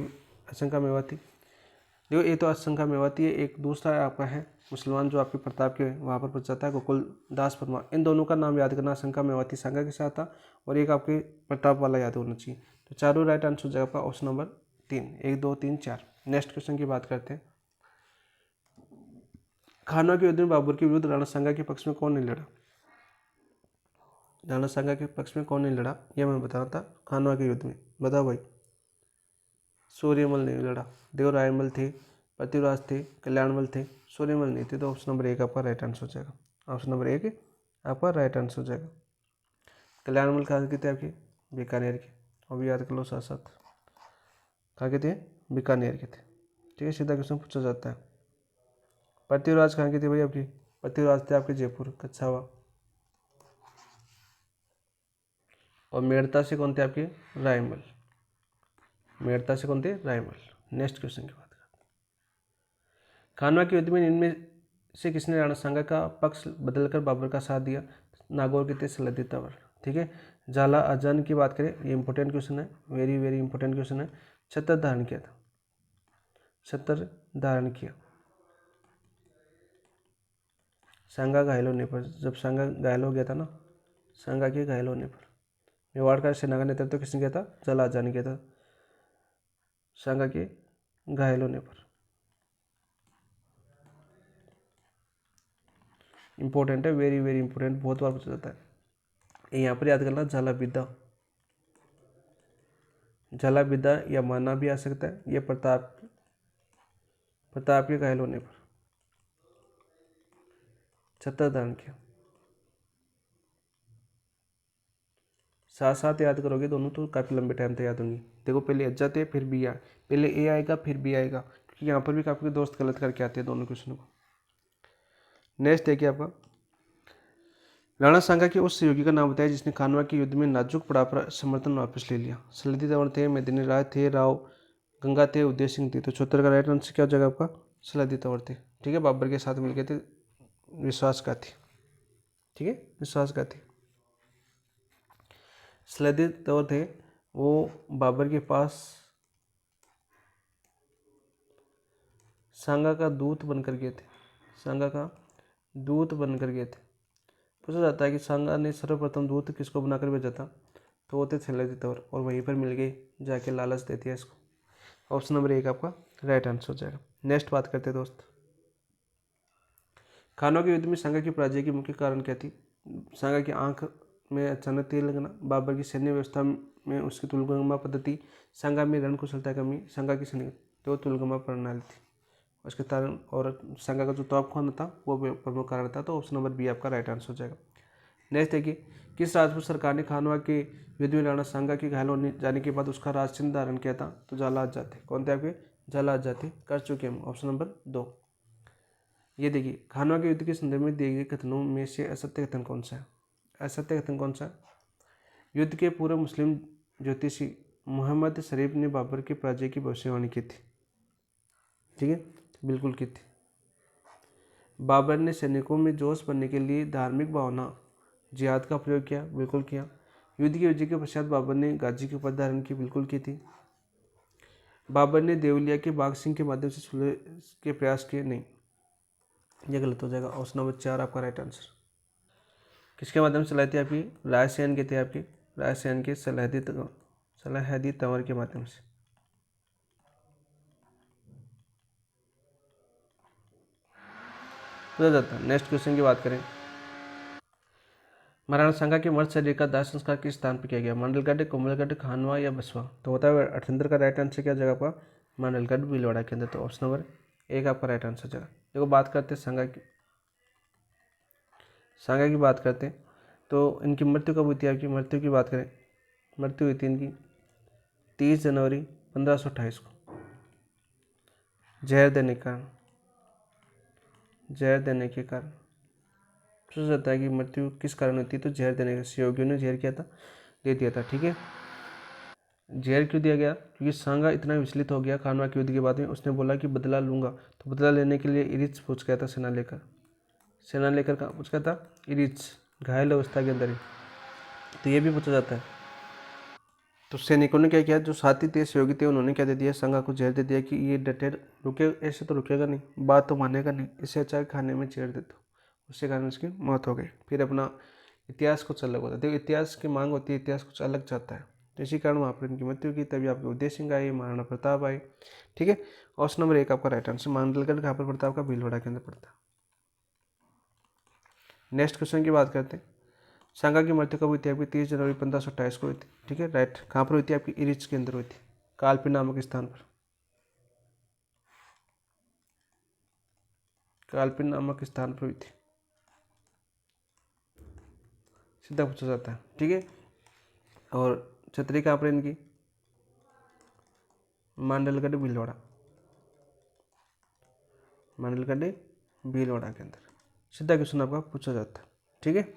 असंख्या मेवाती। देखो, ये तो असंख्या मेवाती है। एक दूसरा आपका है मुसलमान जो आपके प्रताप के वहाँ पर पहुँच जाता है, गोकुल दास परमार। इन दोनों का नाम याद करना, असंख्या मेवाती संघा के साथ था, और एक आपके प्रताप वाला याद होना चाहिए। तो चारों राइट आंसर हो जाएगा आपका ऑप्शन नंबर 3, 1 2 3 4। नेक्स्ट क्वेश्चन की बात करते हैं। खानवा के युद्ध में बाबर के विरुद्ध राणा सांगा के पक्ष में कौन नहीं लड़ा, राणा सांगा के पक्ष में कौन नहीं लड़ा, यह मैं बता रहा था। खानवा के युद्ध में बताओ भाई, सूर्यमल नहीं लड़ा। देव रायमल थे, पृथ्वीराज थे, कल्याणमल थे, सूर्यमल नहीं थे, तो ऑप्शन नंबर 1 आपका राइट आंसर हो जाएगा। ऑप्शन नंबर 1 आपका राइट आंसर हो जाएगा। कल्याणमल कहाँ के थे आपके, बीकानेर के, और भी याद कर लो साथ साथ, कहाँ के थे, बीकानेर के थे, ठीक है। सीधा क्वेश्चन पूछा जाता है। पृथ्वीराज कहाँ की थी भाई आपकी? पृथ्वीराज थे आपके जयपुर, अच्छा हुआ। और मेड़ता से कौन थे आपके? रायमल। मेड़ता से कौन थे? रायमल। नेक्स्ट क्वेश्चन की बात करते हैं। खानवा के युद्ध में इनमें से किसने राणा सांगा का पक्ष बदलकर बाबर का साथ दिया? नागौर के थे सलाहदीन तंवर। ठीक है। झाला अजान की बात करें, ये इंपॉर्टेंट क्वेश्चन है, वेरी वेरी इंपॉर्टेंट क्वेश्चन है। छत्र धारण किया था, छत्र धारण किया सांगा घायल होने पर। जब सांगा घायल हो गया था ना, सांगा के घायल होने पर मेवाड़ का सेना का नेतृत्व किसने किया था? झाला अजान ने किया था, सांगा के घायल होने पर। इंपॉर्टेंट है, वेरी वेरी इंपॉर्टेंट, बहुत बार पूछा जाता है। यहाँ पर याद करना, झाला विद्या, झाला विद्या या माना भी आ सकता है, ये प्रताप, प्रताप के घायल होने पर छत्र धारण किया। साथ साथ याद करोगे दोनों तो काफ़ी लंबे टाइम तक याद होंगी। देखो पहले अज्जा थे फिर बी आए, पहले ए आएगा फिर बी आएगा, क्योंकि यहाँ पर भी काफ़ी दोस्त गलत करके आते हैं दोनों क्वेश्चन को। नेक्स्ट देखिए आपका, राणा सांगा के उस सहयोगी का नाम बताया जिसने खानवा के युद्ध में नाजुक पड़ाव पर समर्थन वापस ले लिया। सलाहदीन तंवर थे, मेदिनी राय थे, राव गंगा थे, उदय सिंह थे। तो 74 का राइट आंसर क्या हो जाएगा आपका? सलाहदीन तंवर थे। ठीक है, बाबर के साथ मिलकर थे, विश्वासघाती। ठीक है, विश्वासघाती सलाहदीन तंवर थे, वो बाबर के पास सांगा का दूत बनकर गए थे, सांगा का दूत बनकर गए थे। पूछा जाता है कि सांगा ने सर्वप्रथम दूत किसको बनाकर भेजा था? तो वो थे सलाहदीन तंवर, और वहीं पर मिल गए, जाके लालच दे दिया इसको। ऑप्शन नंबर 1 आपका राइट आंसर हो जाएगा। नेक्स्ट बात करते हैं दोस्त, खानवा के युद्ध में सांगा की पराजय की मुख्य कारण क्या थी? सांगा की आंख में अचानक तीर लगना, बाबर की सैन्य व्यवस्था में उसकी तुलगमा पद्धति, सांगा में रणकुशलता कमी, सांगा की सैनिक तो तुलगमा प्रणाली थी उसके कारण, और सांगा का जो तोपखाना था वो प्रमुख कारण था। तो ऑप्शन नंबर बी आपका राइट आंसर हो जाएगा। नेक्स्ट देखिए, किस राजपूत सरकार ने खानवा के युद्ध में राणा सांगा के घायल होने जाने के बाद उसका राज चिन्ह धारण किया था? तो झाला आजाद थे। कौन थे आपके? झाला आजाद थे, कर चुके हम। Option number 2। ये देखिए, खानवा के युद्ध के संदर्भ में दिए गए कथनों में से असत्य कथन कौन सा है? असत्य कथन कौन सा है? युद्ध के पूर्व मुस्लिम ज्योतिषी मोहम्मद शरीफ ने बाबर की पराजय की भविष्यवाणी की थी। ठीक है, बिल्कुल की थी। बाबर ने सैनिकों में जोश भरने के लिए धार्मिक भावना जिहाद का प्रयोग किया, बिल्कुल किया। युद्ध की विजय के पश्चात बाबर ने गाजी की उपाधि धारण की, बिल्कुल की थी। बाबर ने देवलिया के बाघ सिंह के माध्यम से सुलह के प्रयास किए, नहीं, यह गलत हो जाएगा। ऑप्शन नंबर 4 आपका राइट आंसर। किसके माध्यम से चलाई थी? आपकी रायसेन के थे, आपके रायसेन के सलाहदी तंवर के माध्यम से। पूछा जाता है। नेक्स्ट क्वेश्चन की बात करें, महाराणा सांगा के मृत शरीर का दाह संस्कार किस स्थान पर किया गया? मंडलगढ़, कोमलगढ़, खानवा या बसवा? तो होता है अठिंदर का राइट आंसर क्या जगह आपका? मंडलगढ़ भीलवाड़ा के अंदर। तो ऑप्शन नंबर 1 आपका राइट आंसर जगह। देखो बात करते हैं सांगा की, सांगा की बात करते हैं तो इनकी मृत्यु कब हुई थी? आपकी मृत्यु की बात करें, मृत्यु हुई थी इनकी 30 जनवरी 1528 को, जहर देने के कारण, जहर देने के कारण। सोचा जाता है कि मृत्यु किस कारण होती है? तो जहर देने के, सहयोगियों ने जहर किया था, दे दिया था। ठीक है, जहर क्यों दिया गया? क्योंकि सांगा इतना विचलित हो गया खानवा के युद्ध के बाद में, उसने बोला कि बदला लूंगा। तो बदला लेने के लिए इरिच पहुंच गया था सेना लेकर, सेना लेकर कहाँ पहुंच गया था? इरिच, घायल अवस्था के अंदर ही। तो ये भी पूछा जाता है। तो सैनिकों ने क्या किया, जो साथी थे, सहयोगी थे, उन्होंने क्या दे दिया? सांगा को जहर दे दिया कि ये डटे रुके, ऐसे तो रुकेगा नहीं, बात तो मानेगा नहीं, इससे अच्छा है खाने में जहर दे दो। उसके कारण उसकी मौत हो गई। फिर अपना इतिहास कुछ अलग होता है। देखो इतिहास की मांग होती है, इतिहास कुछ अलग चाहता है, तो इसी कारण वहाँ पर इनकी मृत्यु की। तभी आपके उदय सिंह आए, महाराणा प्रताप आए। ठीक है, ऑप्शन नंबर 1 आपका राइट आंसर। मांडलगढ़ कहाँ पर पड़ता है? आपका भीलवाड़ा के अंदर पड़ता है। नेक्स्ट क्वेश्चन की बात करते हैं, सांगा की मृत्यु कब हुई थी? आपकी 30 जनवरी 1528 को हुई थी। ठीक है, राइट। कहाँ पर हुई थी? आपकी इरिच के अंदर हुई थी, कालपी नामक स्थान पर, कालपी नामक स्थान पर हुई थी। सीधा पूछा जाता है। ठीक है, और छतरी कहाँ पर इनकी? मांडलगढ़ भीलवाड़ा, मांडलगढ़ भीलवाड़ा के अंदर। सीधा क्वेश्चन आपका पूछा जाता है, ठीक है।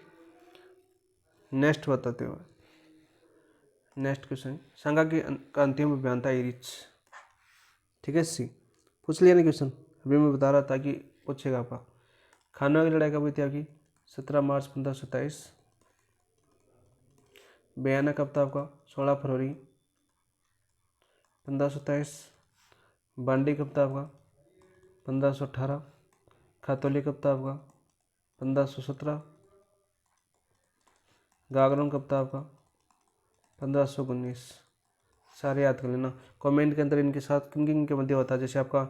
नेक्स्ट बताते हुए, नेक्स्ट क्वेश्चन, संगा का अंतिम अभियान था इरिच, ठीक है। सी पूछ लिया ना क्वेश्चन, अभी मैं बता रहा था कि पूछेगा आपका। खानवा की लड़ाई कब हुई थी आपकी? 17 मार्च 1527। बयाना कब था आपका? 16 फरवरी 1527। बांडी कब था आपका? 1518। खातौली कब था आपका? 1517। गागरोन कब था आपका? 1519। सारे याद कर लेना। कमेंट के अंदर इनके साथ किन किन के मध्य होता है, जैसे आपका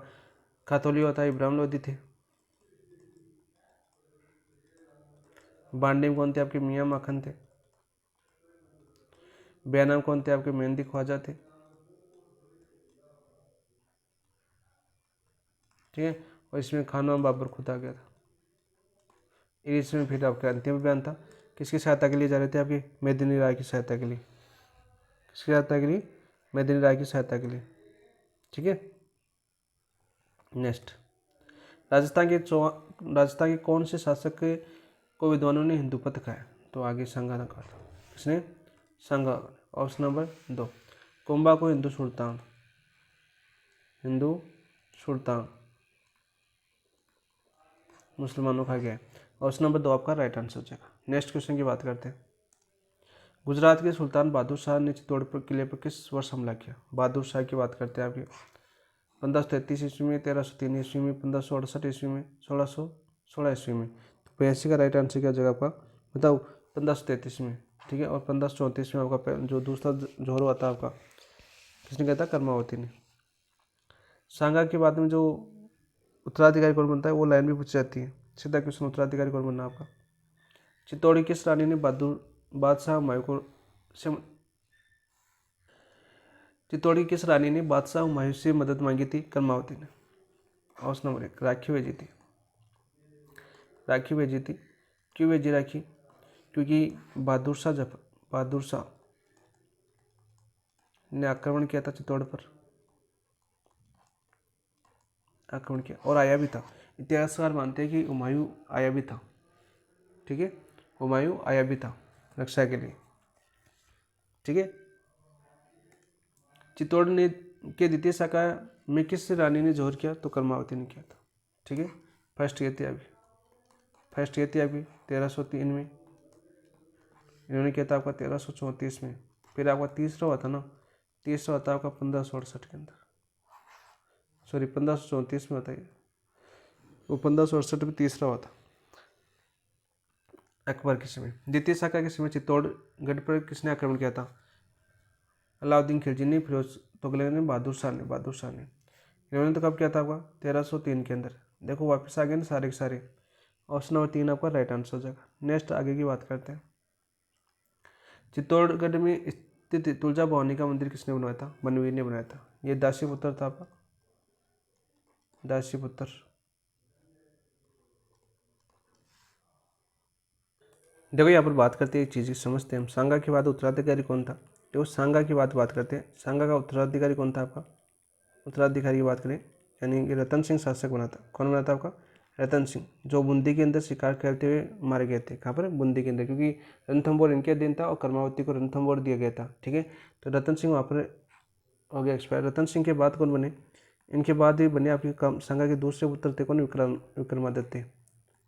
खातौली होता है, इब्राहिम लोधी थे। बांडी में कौन थे आपके? मियाँ माखन थे। बयाना में कौन थे आपके? मेहंदी ख्वाजा थे, ठीक है। और इसमें खानवा बाबर खुद आ गया था। इसमें फिर आपका अंतिम बयान था, किसकी सहायता के लिए जा रहे थे आपकी? मेदिनी राय की सहायता के लिए। किसकी सहायता के लिए? मेदिनी राय की सहायता के लिए, ठीक है। नेक्स्ट, राजस्थान के कौन से शासक को विद्वानों ने हिंदू पथ कहा? तो आगे संगा ने कहा था। किसने? संगा। ऑप्शन नंबर 2, कुंभा को हिंदू सुल्तान, हिंदू सुल्तान मुसलमानों का गया है। ऑप्शन नंबर 2 आपका राइट आंसर हो जाएगा। नेक्स्ट क्वेश्चन की बात करते हैं। गुजरात के सुल्तान बहादुर शाह ने चित्तौड़ पर किले पर किस वर्ष हमला किया? बहादुर शाह की बात करते हैं आपकी। 1533 ईस्वी में, 1303 ईस्वी में, 1568 ईस्वी में, 1616 ईस्वी में। तो 82 का राइट आंसर क्या हो जाएगा आपका? बताओ। 1533 में, ठीक है। और 1534 में आपका जो दूसरा जोहर हुआ था आपका, किसने कहा था? कर्मावती ने। सांगा के बाद में जो उत्तराधिकारी कौन बनता है, वो लाइन भी पूछ जाती है। सीधा क्वेश्चन, उत्तराधिकारी कौन बनना आपका? चित्तौड़ की किस रानी ने बादशाह हुमायूं को से चित्तौड़ की किस रानी ने बादशाह हुमायूं से मदद मांगी थी? कर्मावती ने। ऑप्शन नंबर 1 राखी भेजी थी। राखी भेजी थी। क्यों भेजी राखी? क्योंकि बहादुर शाह ने आक्रमण किया था चित्तौड़ पर, आक्रमण किया और आया भी था। इतिहासकार मानते हैं कि हुमायूं आया भी था, ठीक है। हुमायूं आया भी था रक्षा के लिए, ठीक है। चित्तौड़ ने के द्वितीय शाखा में किस रानी ने जोहर किया? तो कर्मावती ने किया था, ठीक है। फर्स्ट ये थी अभी 1303 में, इन्होंने किया था आपका 1334 में। फिर आपका तीसरा हुआ था ना, तीसरा होता है आपका 1568 के अंदर, सॉरी 1534 में होता है वो, 1568 में तीसरा हुआ था अकबर के समय। द्वितीय शाखा के समय चित्तौड़गढ़ पर किसने आक्रमण किया था? अलाउद्दीन खिलजी ने, फिरोज तुगलक ने, बहादुर शाह ने। इन्होंने तो कब किया था आपका? 1303 के अंदर। देखो वापस आ गए ना सारे के सारे। ऑप्शन नंबर 3 आपका राइट आंसर हो जाएगा। नेक्स्ट आगे की बात करते हैं। चित्तौड़गढ़ में स्थित तुलजा भवानी का मंदिर किसने बनवाया था? बनवीर ने बनाया था। ये दासीपुत्र था आपका, दासीपुत्र। देखो यहाँ पर बात करते हैं एक चीज़ की, समझते हैं हम। सांगा के बाद उत्तराधिकारी कौन था? देखो सांगा की बात करते हैं। सांगा का उत्तराधिकारी कौन था आपका? उत्तराधिकारी की बात करें, यानी कि रतन सिंह शासक बना था। कौन बना था आपका? रतन सिंह, जो बूंदी के अंदर शिकार करते हुए मारे गए थे। कहाँ पर? बूंदी के अंदर, क्योंकि रणथंभौर इनके अधीन था और कर्मावती को रणथंभौर दिया गया था, ठीक है। तो रतन सिंह वहाँ पर हो गया एक्सपायर। रतन सिंह के बाद कौन बने? इनके बाद ही बने आपके सांगा के दूसरे पुत्र थे कौन? विक्रमादित्य।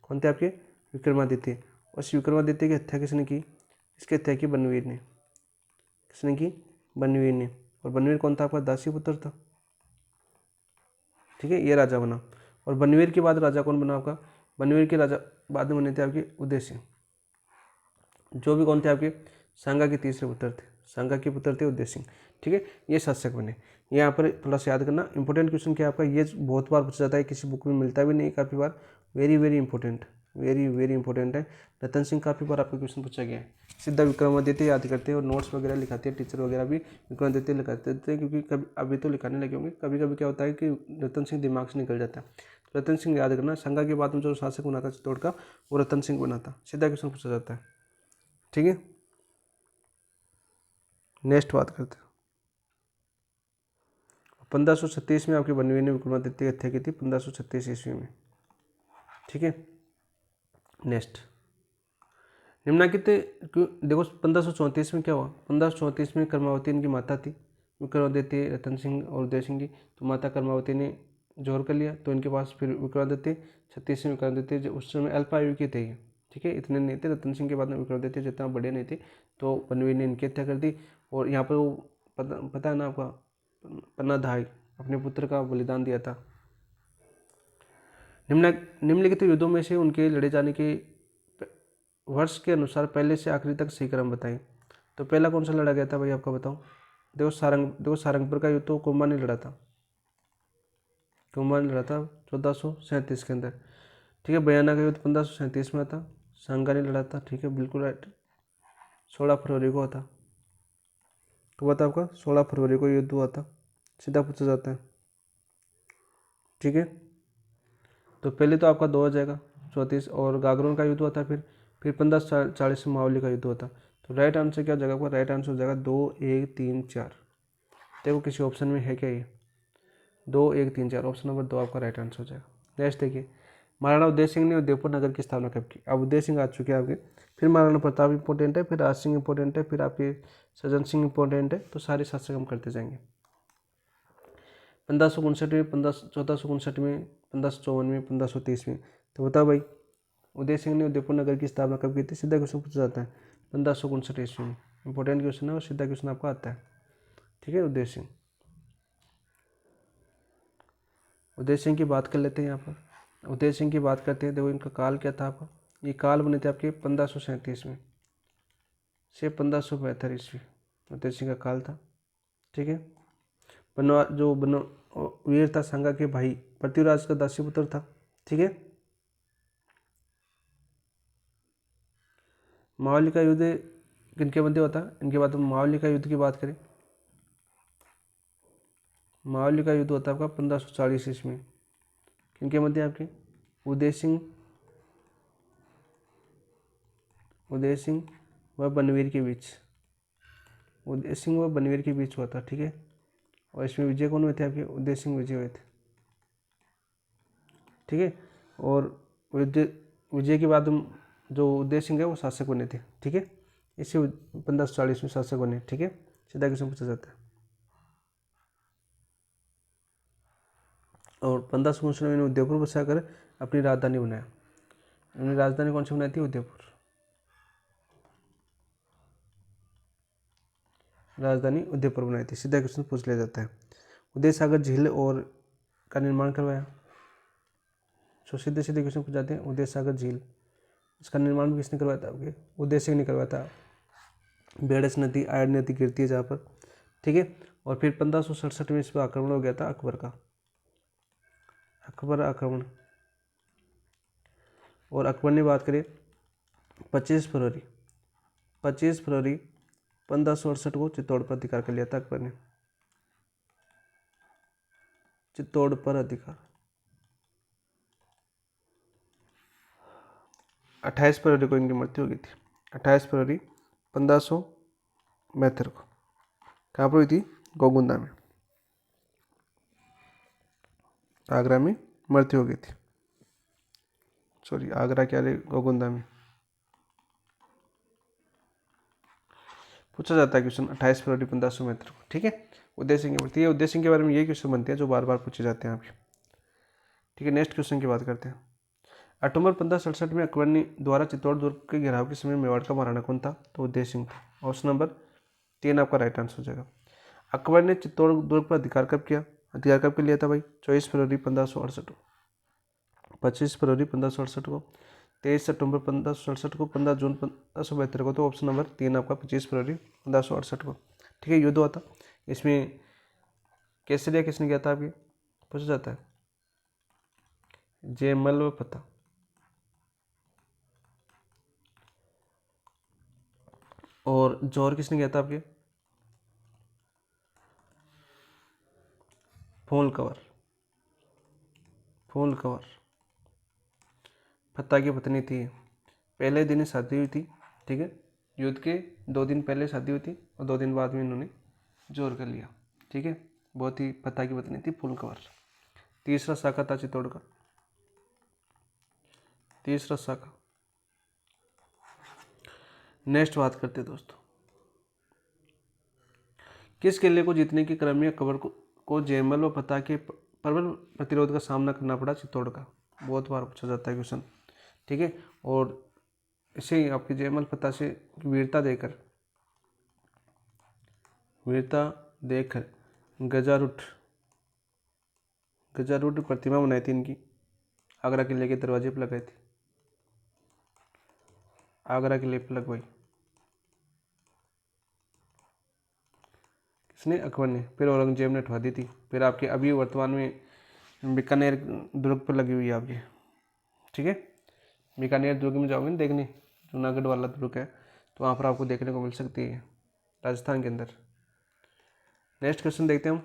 कौन थे आपके? विक्रमादित्य। उस विक्रमादित्य की हत्या किसने की? इसकी हत्या की बनवीर ने। किसने की? बनवीर ने। और बनवीर कौन था आपका? दासी पुत्र था, ठीक है। ये राजा बना। और बनवीर के बाद राजा कौन बना आपका? बनवीर के राजा बाद में बने थे आपके उदय सिंह, जो भी कौन थे आपके? सांगा के तीसरे पुत्र थे। सांगा के पुत्र थे उदय सिंह, ठीक है। ये शासक बने। यहाँ पर थोड़ा सा याद करना, इंपॉर्टेंट क्वेश्चन क्या आपका, ये बहुत बार पूछा जाता है, किसी बुक में मिलता भी नहीं काफ़ी बार। Very very important, very important है। रतन सिंह काफ़ी बार आपका क्वेश्चन पूछा गया है। सीधा विक्रमादित्य याद करते हैं और नोट्स वगैरह लिखाते हैं, टीचर वगैरह भी विक्रमादित्य लिखाते थे, क्योंकि कभी अभी तो लिखाने लगे होंगे, कभी कभी क्या होता है कि रतन सिंह दिमाग से निकल जाता है। तो रतन सिंह याद करना। सांगा के बाद में जो शासक बना था चित्तौड़ का, वो रतन सिंह बना था। सीधा क्वेश्चन पूछा जाता है, ठीक है। नेक्स्ट बात करते हैं। 1536 में आपके बनवीर ने विक्रमादित्य की हत्या की थी, 1536 ईस्वी में। ठीक है। नेक्स्ट निम्नलिखित देखो 1534 में क्या हुआ, 1534 में कर्मावती इनकी माता थी, विक्रमादित्य रतन सिंह और उदय सिंह जी। तो माता कर्मावती ने जोर कर लिया, तो इनके पास फिर विक्रमादित्य 36 में विक्रमादित्य जो उस समय अल्प आयु के थे ये, ठीक है, इतने नहीं थे। रतन सिंह के बाद में विक्रमादित्य जितना बड़े नहीं थे, तो बनवीर ने इनकी हत्या कर दी। और यहाँ पर वो पता है ना आपका, पन्नाधाय अपने पुत्र का बलिदान दिया था। निम्नलिखित युद्धों में से उनके लड़े जाने के वर्ष के अनुसार पहले से आखिरी तक सही क्रम बताएं। तो पहला कौन सा लड़ा गया था भाई, आपका बताओ। देखो सारंगपुर का युद्ध तो कुंभा ने लड़ा था, कुंभा ने लड़ा था 1437 के अंदर, ठीक है। बयाना का युद्ध 1537 में था, सांगा ने लड़ा था, ठीक है, बिल्कुल राइट। 16 फरवरी को हुआ था, तो बता आपका 16 फरवरी को युद्ध हुआ था, सीधा पूछा जाता है, ठीक है। तो पहले तो आपका 2 हो जाएगा 34, और गागरोन का युद्ध हुआ था, फिर 1540 में मावली का युद्ध हुआ था। तो राइट आंसर क्या हो जाएगा आपका, राइट आंसर हो जाएगा 2 1 3 4। देखो किसी ऑप्शन में है क्या ये, 2 1 3 4, ऑप्शन नंबर 2 आपका राइट आंसर हो जाएगा। नेक्स्ट देखिए, महाराणा उदय सिंह ने उदयपुर नगर की स्थापना कब की। अब उदय सिंह आ चुके हैं आपके, फिर महाराणा प्रताप इंपॉर्टेंट है, फिर राज सिंह इंपॉर्टेंट है, फिर आपके सज्जन सिंह इंपॉर्टेंट है। तो सारे शासक हम करते जाएंगे। 1559 में, 1459 में, 1554 में, 1530 में। तो बताओ भाई, उदय सिंह ने उदयपुर नगर की स्थापना कब की थी। सीधा क्वेश्चन पूछा जाता है 1559 ईस्वी में। इंपॉर्टेंट क्वेश्चन है और सीधा क्वेश्चन आपका आता है, ठीक है। उदय सिंह की बात कर लेते हैं। यहाँ पर उदय सिंह की बात करते हैं। देखो इनका काल क्या था आपका, ये काल बने थे आपके 1537 में से 1572 ईस्वी, उदय सिंह का काल था, ठीक है। बनो वीर था सांगा के भाई पृथ्वीराज का दासी पुत्र था, ठीक है। मावली का युद्ध किनके मध्य होता है, इनके बाद मावली का युद्ध की बात करें, मावली का युद्ध होता है आपका 1540 ईस्वी में। किनके मध्य, आपके उदय सिंह व बनवीर के बीच, उदय सिंह व बनवीर के बीच हुआ था, ठीक है। और इसमें विजय कौन हुए थे आपके, उदय सिंह विजय हुए थे, ठीक है। और विजय के बाद जो उदय सिंह है वो शासक बने थे, ठीक है। इसे 1540 में शासक बने, ठीक है। सीधा क्वेश्चन पूछा जाता है। और 1559 में उदयपुर बसाकर अपनी राजधानी बनाया। उन्होंने राजधानी कौन सी बनाई थी, उदयपुर, राजधानी उदयपुर बनाई थी। सीधा क्वेश्चन पूछ लिया जाता है। उदय सागर झील और का निर्माण करवाया। सो सीधे सीधे क्वेश्चन पूछ जाते हैं। उदय सागर झील, इसका निर्माण भी किसने करवाया था आपके, उदय सिंह ने करवाया था। बेड़स नदी, आयर नदी गिरती है जहाँ पर, ठीक है। और फिर 1567 में इस पर आक्रमण हो गया था अकबर का, अकबर आक्रमण। और अकबर ने बात करें 25 फरवरी 1568 को चित्तौड़ पर अधिकार कर लिया था अकबर ने, चित्तौड़ पर अधिकार। 28 फरवरी को इनकी मृत्यु हो गई थी, 28 फरवरी 1572 को। कहाँ पर हुई थी, गोगुंदा में, आगरा में मृत्यु हो गई थी। सॉरी, आगरा क्या रे, गोगुंदा में। पूछा जाता है क्वेश्चन 28 फरवरी 1572 को, ठीक है। उदय सिंह की मृत्यु, उदय सिंह के बारे में यही क्वेश्चन बनते हैं जो बार बार पूछे जाते हैं आपके, ठीक है। नेक्स्ट क्वेश्चन की बात करते हैं। अक्टूबर 1567 में अकबर ने द्वारा चित्तौड़ दुर्ग के घेराव के समय मेवाड़ का महाराणा कौन था, तो उदय सिंह था। ऑप्शन नंबर 3 आपका राइट आंसर हो जाएगा। अकबर ने चित्तौड़ दुर्ग पर अधिकार कब लिया था भाई, 24 फरवरी 1568 को, 25 फरवरी 1568 को, 23 सितंबर 1567 को, 15 जून 1572 को। तो ऑप्शन नंबर 3 आपका 25 फरवरी 1568 को, ठीक है। युद्ध हुआ था, इसमें केसरिया किसने किया था, अभी पूछा जाता है, जयमल व फतेह। और जौहर किसने किया था आपके, फूल कवर फतेह की पत्नी थी। पहले दिन ही शादी हुई थी, ठीक है। युद्ध के 2 दिन पहले शादी हुई थी और 2 दिन बाद में इन्होंने जोर कर लिया, ठीक है। बहुत ही फतेह की पत्नी थी फूल कवर। तीसरा शाखा था चित्तौड़ का। तीसरा साका। नेक्स्ट बात करते हैं दोस्तों, किस किले को जीतने के क्रम में अकबर को जयमल व फतह के प्रबल प्रतिरोध का सामना करना पड़ा? चित्तौड़ का। बहुत बार पूछा जाता है क्वेश्चन, ठीक है। और इसे ही आपकी जयमल फतह से वीरता देकर गजारूढ़ प्रतिमा बनाई थी इनकी, आगरा किले के दरवाजे पर लगाई थी, आगरा किले पर लगवाई किसने? अकबर ने। फिर औरंगजेब ने उठवा दी थी। फिर आपके अभी वर्तमान में बीकानेर दुर्ग पर लगी हुई है आपकी, ठीक है। बीकानेर दुर्ग में जाओगे ना देखने, जूनागढ़ वाला दुर्ग है, तो वहाँ पर आपको देखने को मिल सकती है, राजस्थान के अंदर। नेक्स्ट क्वेश्चन देखते हैं हम,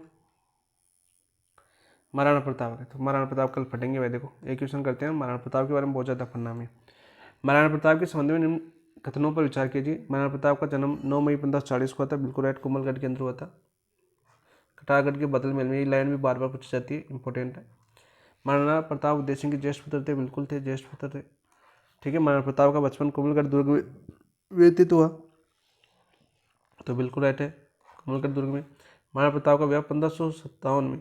महाराणा प्रताप का। तो महाराणा प्रताप कल फटेंगे भाई, देखो एक क्वेश्चन करते हैं महाराणा प्रताप के बारे में, बहुत ज़्यादा पढ़ना में। महाराणा प्रताप के संबंध में निम्न कथनों पर विचार कीजिए। महाराणा प्रताप का जन्म 9 मई 1540 को हुआ था, बिल्कुल राइट, कोमलगढ़ के अंदर हुआ था, कटारगढ़ के बदल महल में। ये लाइन भी बार बार पूछी जाती है, इंपॉर्टेंट है। महाराणा प्रताप उदय सिंह के ज्येष्ठ पुत्र थे, बिल्कुल थे, ज्येष्ठ पुत्र थे, ठीक है। महाराणा प्रताप का बचपन कोमलगढ़ दुर्ग में व्यतीत हुआ, तो बिल्कुल राइट है, कोमलगढ़ दुर्ग में। महाराणा प्रताप का विवाह 1557 में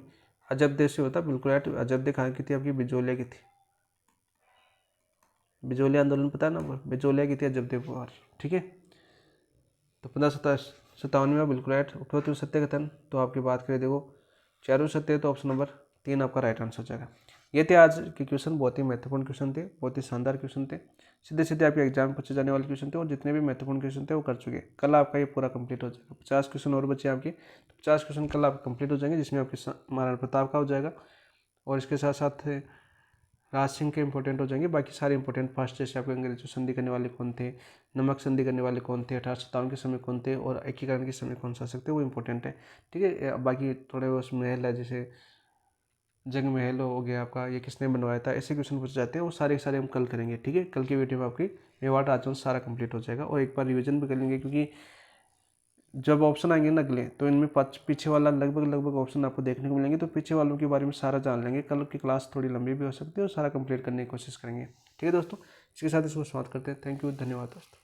अजबदेव से होता, बिल्कुल राइट। अजबदेव कहाँ की थी? आपकी बिजोलिया की थी, बिजोलिया आंदोलन पता है ना, बिजोलिया की थी अजबदेव कुमार, ठीक है। तो 1557 में बिल्कुल राइट। उपरोक्त सत्य कथन, तो आपकी बात करें देखो चारों सत्य, तो ऑप्शन नंबर 3 आपका राइट आंसर हो जाएगा। ये थे आज के क्वेश्चन, बहुत ही महत्वपूर्ण क्वेश्चन थे, बहुत ही शानदार क्वेश्चन थे, सीधे सीधे आपके एग्जाम में पूछे जाने वाले क्वेश्चन थे, और जितने भी महत्वपूर्ण क्वेश्चन थे वो कर चुके। कल आपका ये पूरा कंप्लीट हो जाएगा, 50 क्वेश्चन और बचे आपके, तो 50 क्वेश्चन कल आपके कंप्लीट हो जाएंगे, जिसमें आपके महाराणा प्रताप का हो जाएगा, और इसके साथ साथ राज सिंह के इंपॉर्टेंट हो जाएंगे। बाकी सारे इंपॉर्टेंट फर्स्ट, जैसे आपके अंग्रेजों संधि करने वाले कौन थे, नमक संधि करने वाले कौन थे, 1857 के समय कौन थे, और एकीकरण के समय कौन सा सकते, वो इंपॉर्टेंट है, ठीक है। बाकी थोड़े बहुत महल है, जैसे जंग महल हो गया आपका, ये किसने बनवाया था, ऐसे क्वेश्चन पूछे जाते हैं, वो सारे सारे हम कल करेंगे, ठीक है। कल की वीडियो में आपकी मेवाड़ राजवंश सारा कंप्लीट हो जाएगा, और एक बार रिवीजन भी कर लेंगे, क्योंकि जब ऑप्शन आएंगे ना अगले, तो इनमें पीछे वाला लगभग ऑप्शन आपको देखने को मिलेंगे, तो पीछे वालों के बारे में सारा जान लेंगे। कल की क्लास थोड़ी लंबी भी हो सकती है, और सारा कंप्लीट करने की कोशिश करेंगे, ठीक है दोस्तों। इसके साथ इसको समाप्त करते हैं। थैंक यू, धन्यवाद दोस्तों।